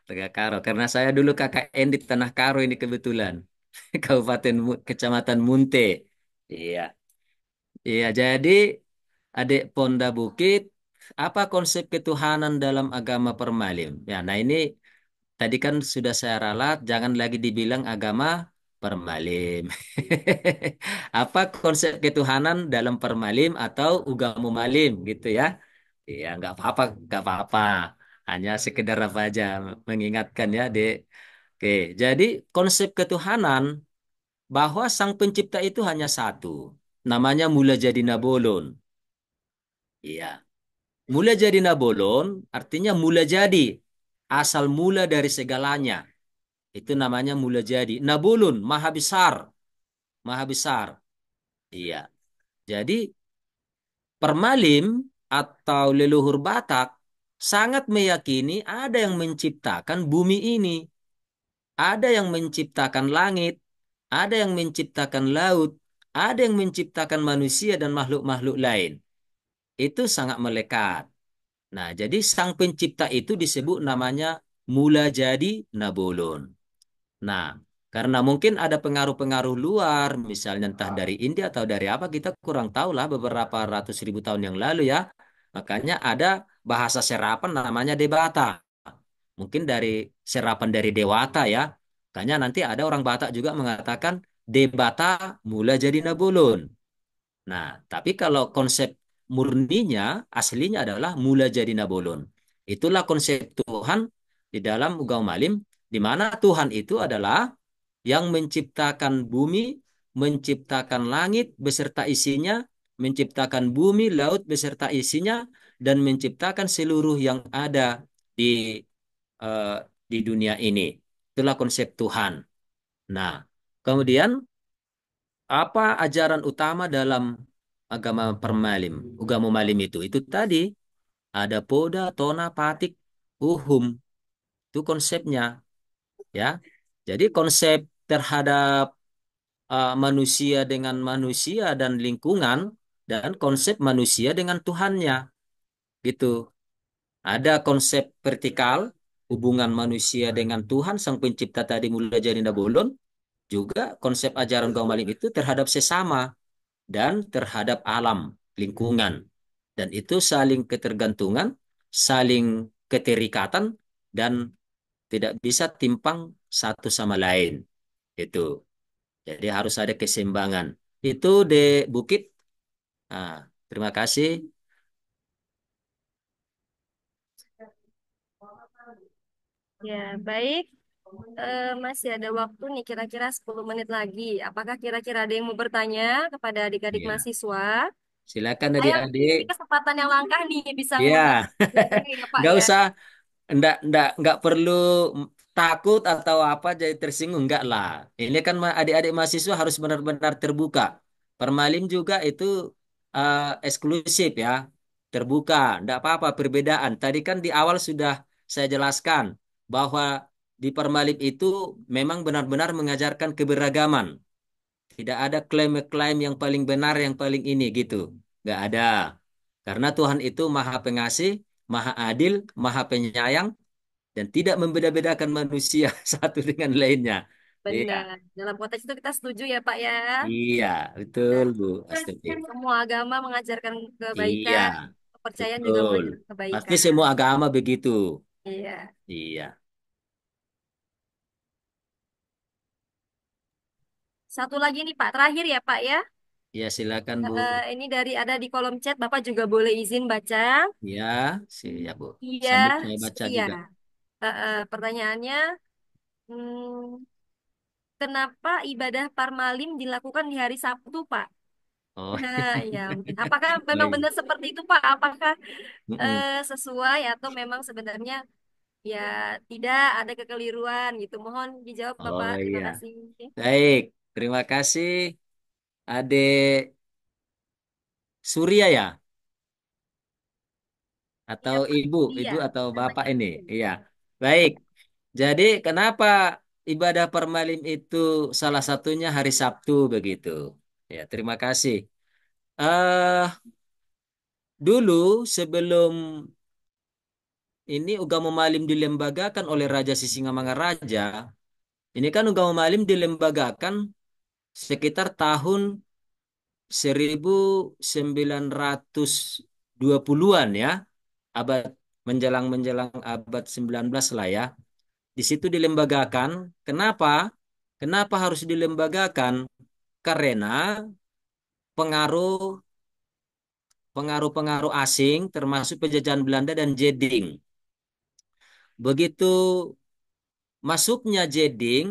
marga Karo. Karena saya dulu KKN di Tanah Karo ini kebetulan. Kecamatan Munte. Iya. Iya, jadi adik Ponda Bukit, apa konsep ketuhanan dalam agama Permalim? Ya, nah ini tadi kan sudah saya ralat, jangan lagi dibilang agama Permalim. Apa konsep ketuhanan dalam Permalim atau Ugamu Malim gitu ya? Iya, nggak apa-apa. Hanya sekedar apa aja mengingatkan ya, Dek. Oke, jadi konsep ketuhanan bahwa Sang Pencipta itu hanya satu. Namanya Mula Jadi Nabolon. Iya. Mula Jadi Nabolon artinya mula jadi. Asal mula dari segalanya. Itu namanya mula jadi. Nabulun, maha besar. Maha besar. Iya. Jadi Permalim atau leluhur Batak sangat meyakini ada yang menciptakan bumi ini. Ada yang menciptakan langit. Ada yang menciptakan laut. Ada yang menciptakan manusia dan makhluk-makhluk lain. Itu sangat melekat. Nah, jadi sang pencipta itu disebut namanya Mula Jadi Nabolon. Nah, karena mungkin ada pengaruh-pengaruh luar, misalnya entah dari India atau dari apa, kita kurang tahu lah beberapa ratus ribu tahun yang lalu ya. Makanya ada bahasa serapan namanya Debata. Mungkin dari serapan dari Dewata ya. Makanya nanti ada orang Batak juga mengatakan Debata mula jadi Nabulun. Nah, tapi kalau konsep murninya, aslinya adalah mula jadi Nabolon. Itulah konsep Tuhan di dalam Ugam Malim, di mana Tuhan itu adalah yang menciptakan bumi, menciptakan langit beserta isinya, menciptakan bumi, laut beserta isinya, dan menciptakan seluruh yang ada di eh, di dunia ini. Itulah konsep Tuhan. Nah, kemudian apa ajaran utama dalam agama Permalim, Ugama Malim itu? Itu tadi ada Poda, Tona, Patik, Uhum. Itu konsepnya, ya. Jadi konsep terhadap manusia dengan manusia dan lingkungan dan konsep manusia dengan Tuhannya, gitu. Ada konsep vertikal, hubungan manusia dengan Tuhan, Sang Pencipta tadi mulai jadi Nabolon, juga konsep ajaran Gauh Malim itu terhadap sesama dan terhadap alam, lingkungan. Dan itu saling ketergantungan, saling keterikatan, dan tidak bisa timpang satu sama lain. Itu. Jadi harus ada keseimbangan. Itu di Bukit. Nah, terima kasih. Ya, baik. Masih ada waktu nih kira-kira 10 menit lagi. Apakah kira-kira ada yang mau bertanya kepada adik-adik Ya. mahasiswa? Silakan Saya adik-adik. ini kesempatan yang langka nih bisa ngundang Ya, ini ya Pak nggak ya. usah, nggak perlu takut atau apa jadi tersinggung, nggak lah. Ini kan adik-adik mahasiswa harus benar-benar terbuka. Permalim juga itu eksklusif ya, terbuka, nggak apa-apa perbedaan. Tadi kan di awal sudah saya jelaskan bahwa di Permalim itu memang benar-benar mengajarkan keberagaman. Tidak ada klaim-klaim yang paling benar, yang paling ini gitu. Nggak ada. Karena Tuhan itu maha pengasih, maha adil, maha penyayang, dan tidak membeda-bedakan manusia satu dengan lainnya. Iya, Benar. Dalam konteks itu kita setuju ya Pak ya. iya, betul Bu Astuti. Semua agama mengajarkan Iya, kebaikan, kepercayaan juga betul. menunjukkan Pasti kebaikan. semua agama begitu. Iya. Iya. Satu lagi nih Pak, terakhir ya Pak ya. Ya, silakan Bu. Ini dari ada di kolom chat, Bapak juga boleh izin baca. Ya, siap Bu. Iya, Sambil saya baca iya. juga. Pertanyaannya, hmm, kenapa ibadah Parmalim dilakukan di hari Sabtu, Pak? Oh, Nah, ya mungkin. Apakah memang baik. benar seperti itu, Pak? Apakah Mm-mm. sesuai atau memang sebenarnya ya tidak ada kekeliruan gitu? Mohon dijawab, Oh Bapak. Terima iya. kasih. Baik. Terima kasih Adik Surya ya? Iya, Atau Pak. ibu, Iya, ibu atau namanya bapak ini. Ibu. Iya, baik. Jadi kenapa ibadah permalim itu salah satunya hari Sabtu begitu? Ya, terima kasih. eh Dulu sebelum ini Ugama Malim dilembagakan oleh Raja Sisingamangaraja, ini kan Ugama Malim dilembagakan sekitar tahun 1920-an ya, abad menjelang abad 19 lah ya. Di situ dilembagakan. Kenapa? Kenapa harus dilembagakan? Karena pengaruh pengaruh asing termasuk penjajahan Belanda dan Jeding. Begitu masuknya Jeding,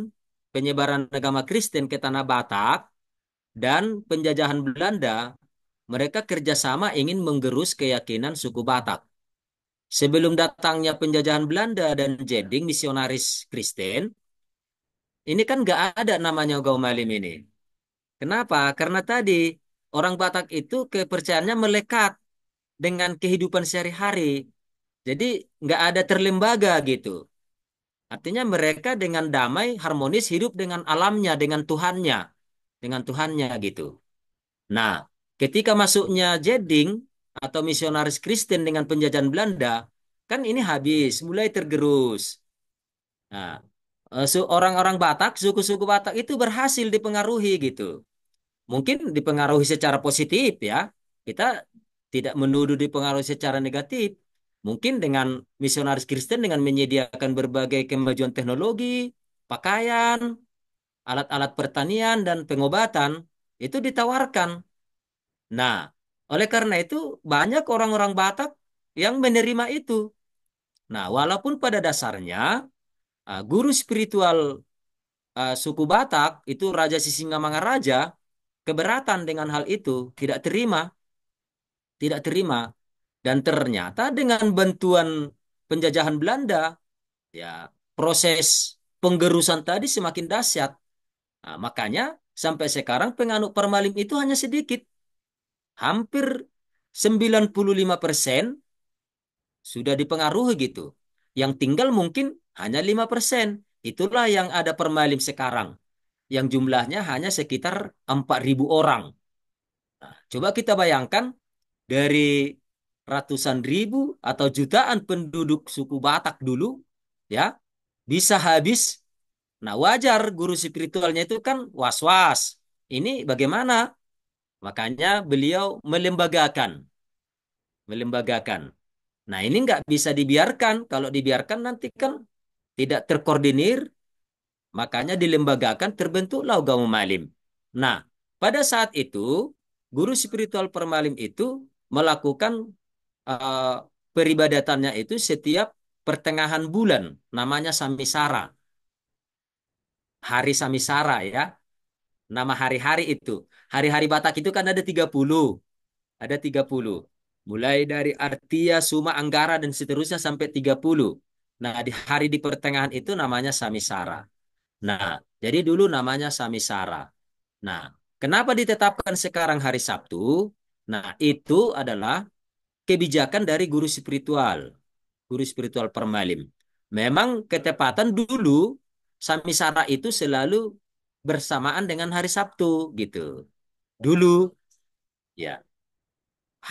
penyebaran agama Kristen ke tanah Batak dan penjajahan Belanda, mereka kerjasama ingin menggerus keyakinan suku Batak. Sebelum datangnya penjajahan Belanda dan Jeding, misionaris Kristen, ini kan nggak ada namanya Gaumalim ini. Kenapa? Karena tadi orang Batak itu kepercayaannya melekat dengan kehidupan sehari-hari. Jadi nggak ada terlembaga gitu. Artinya mereka dengan damai, harmonis hidup dengan alamnya, dengan Tuhannya gitu. Nah, ketika masuknya Jeding atau misionaris Kristen dengan penjajahan Belanda, kan ini habis, mulai tergerus. Nah, orang-orang Batak, suku-suku Batak itu berhasil dipengaruhi gitu. Mungkin dipengaruhi secara positif ya. Kita tidak menuduh dipengaruhi secara negatif. Mungkin dengan misionaris Kristen dengan menyediakan berbagai kemajuan teknologi, pakaian, alat-alat pertanian dan pengobatan itu ditawarkan. Nah, oleh karena itu banyak orang-orang Batak yang menerima itu. Nah, walaupun pada dasarnya guru spiritual suku Batak itu Raja Sisingamangaraja keberatan dengan hal itu, tidak terima. Dan ternyata dengan bantuan penjajahan Belanda, ya proses penggerusan tadi semakin dahsyat. Nah, makanya sampai sekarang penganut Parmalim itu hanya sedikit, hampir 95% sudah dipengaruhi gitu. Yang tinggal mungkin hanya 5%. Itulah yang ada Parmalim sekarang, yang jumlahnya hanya sekitar 4.000 orang. Coba kita bayangkan dari ratusan ribu atau jutaan penduduk suku Batak dulu, ya, bisa habis. Nah, wajar guru spiritualnya itu kan was-was. Ini bagaimana? Makanya beliau melembagakan. Nah, ini nggak bisa dibiarkan. Kalau dibiarkan nanti kan tidak terkoordinir, makanya dilembagakan terbentuklah Ugama Malim. Nah, pada saat itu guru spiritual Permalim itu melakukan eh, peribadatannya itu setiap pertengahan bulan, namanya Samisara, hari Samisara ya, nama hari-hari itu. Hari-hari Batak itu kan ada 30. Mulai dari Artia, Suma, Anggara dan seterusnya sampai 30. Nah, di hari di pertengahan itu namanya Samisara. Nah, jadi dulu namanya Samisara. Nah, kenapa ditetapkan sekarang hari Sabtu? Nah, itu adalah kebijakan dari guru spiritual Permalim. Memang ketepatan dulu Samisara itu selalu bersamaan dengan hari Sabtu gitu. Dulu ya,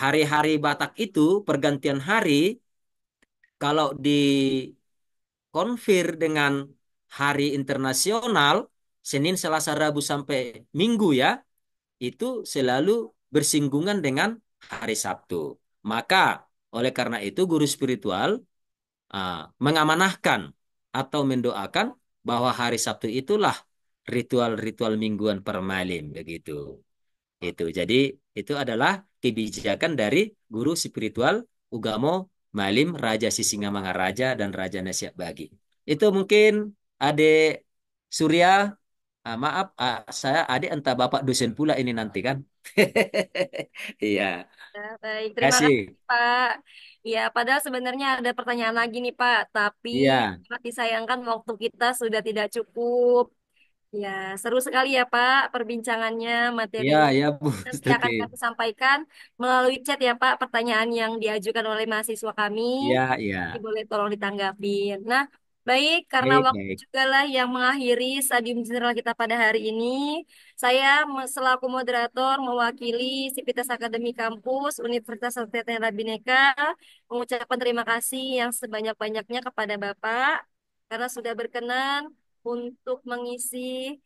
hari-hari Batak itu pergantian hari kalau dikonfir dengan hari internasional Senin, Selasa, Rabu sampai Minggu ya, itu selalu bersinggungan dengan hari Sabtu. Maka Oleh karena itu, guru spiritual mengamanahkan atau mendoakan bahwa hari Sabtu itulah ritual-ritual mingguan permalim begitu. Itu. Jadi itu adalah kebijakan dari guru spiritual Ugamo Malim Raja Sisingamangaraja dan Raja Nasyak Bagi. Itu mungkin Adik Surya, maaf, saya adik entah Bapak dosen pula ini nanti kan. Iya, Ya, baik, terima kasih kasih. Pak. Ya, padahal sebenarnya ada pertanyaan lagi nih Pak, tapi Iya, sangat disayangkan waktu kita sudah tidak cukup. Ya, seru sekali ya Pak perbincangannya, iya, materinya. iya Bu Nanti Stuti. akan kami sampaikan melalui chat ya Pak, pertanyaan yang diajukan oleh mahasiswa kami. Iya, iya. Ini boleh tolong ditanggapin. Nah, baik, karena Baik, waktu baik. juga lah yang mengakhiri stadium general kita pada hari ini, saya selaku moderator mewakili Sivitas Akademi Kampus Universitas Satya Bhinneka mengucapkan terima kasih yang sebanyak-banyaknya kepada Bapak karena sudah berkenan untuk mengisi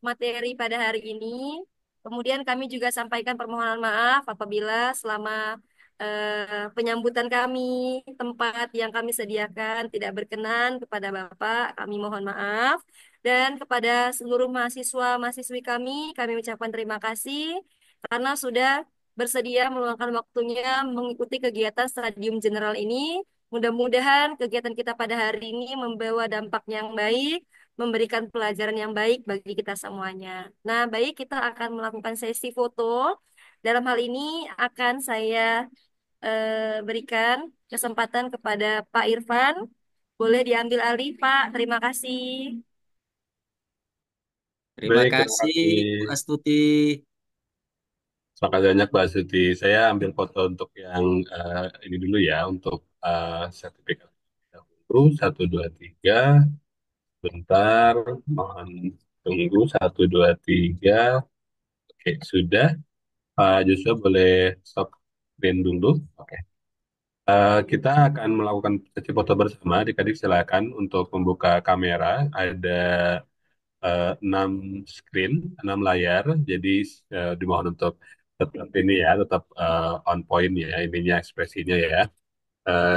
materi pada hari ini. Kemudian kami juga sampaikan permohonan maaf apabila selama penyambutan kami, tempat yang kami sediakan tidak berkenan kepada Bapak, kami mohon maaf. Dan kepada seluruh mahasiswa-mahasiswi kami ucapkan terima kasih karena sudah bersedia meluangkan waktunya mengikuti kegiatan Stadium General ini. Mudah-mudahan kegiatan kita pada hari ini membawa dampak yang baik, memberikan pelajaran yang baik bagi kita semuanya. Nah, baik, kita akan melakukan sesi foto. Dalam hal ini akan saya berikan kesempatan kepada Pak Irfan. Boleh diambil alih, Pak. Terima kasih. Terima Baik, terima kasih kasih. Bu Astuti. Terima kasih banyak Mbak Suti. Saya ambil foto untuk yang ini dulu ya, untuk sertifikat dahulu. Satu, dua, tiga. Bentar, mohon tunggu. Satu, dua, tiga. Oke, sudah. Pak Joshua boleh stop screen dulu. Oke. Kita akan melakukan sesi foto bersama. Adik-adik silakan untuk membuka kamera. Ada 6 layar. Jadi dimohon untuk tetap ini ya, tetap on point ya, ininya ekspresinya ya.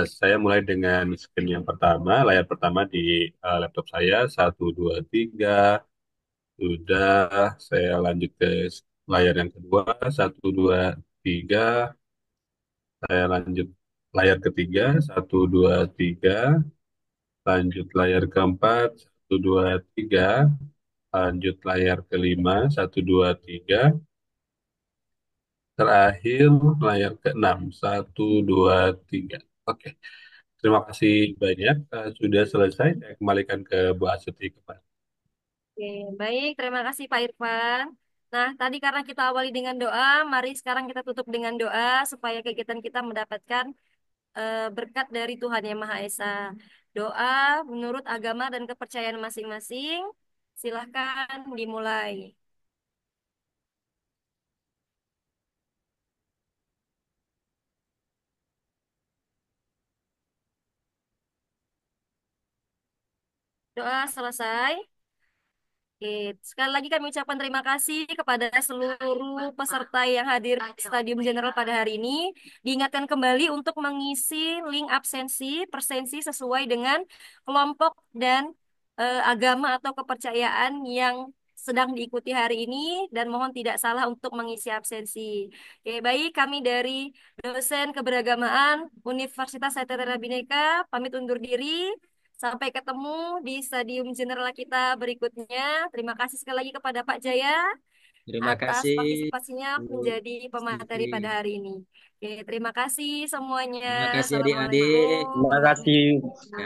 Saya mulai dengan screen yang pertama, layar pertama di laptop saya, satu, dua, tiga, sudah. Saya lanjut ke layar yang kedua, satu, dua, tiga. Saya lanjut layar ketiga, satu, dua, tiga. Lanjut layar keempat, satu, dua, tiga. Lanjut layar kelima, satu, dua, tiga. Terakhir layar keenam, satu, dua, tiga. Oke, terima kasih banyak. Sudah selesai. Saya kembalikan ke Bu Astuti kembali. Oke, baik. Terima kasih, Pak Irfan. Nah, tadi karena kita awali dengan doa, mari sekarang kita tutup dengan doa supaya kegiatan kita mendapatkan berkat dari Tuhan Yang Maha Esa. Doa menurut agama dan kepercayaan masing-masing. Silahkan dimulai. Doa selesai. Oke, sekali lagi kami ucapkan terima kasih kepada seluruh peserta yang hadir di Stadium General pada hari ini. Diingatkan kembali untuk mengisi link absensi, persensi sesuai dengan kelompok dan agama atau kepercayaan yang sedang diikuti hari ini dan mohon tidak salah untuk mengisi absensi. Oke, baik kami dari dosen keberagamaan Universitas Satya Bhinneka pamit undur diri. Sampai ketemu di stadium general kita berikutnya. Terima kasih sekali lagi kepada Pak Jaya Terima atas kasih partisipasinya Bu menjadi Astuti. pemateri pada hari ini. Oke, terima kasih semuanya. Terima kasih adik-adik. Assalamualaikum Terima kasih. warahmatullahi wabarakatuh.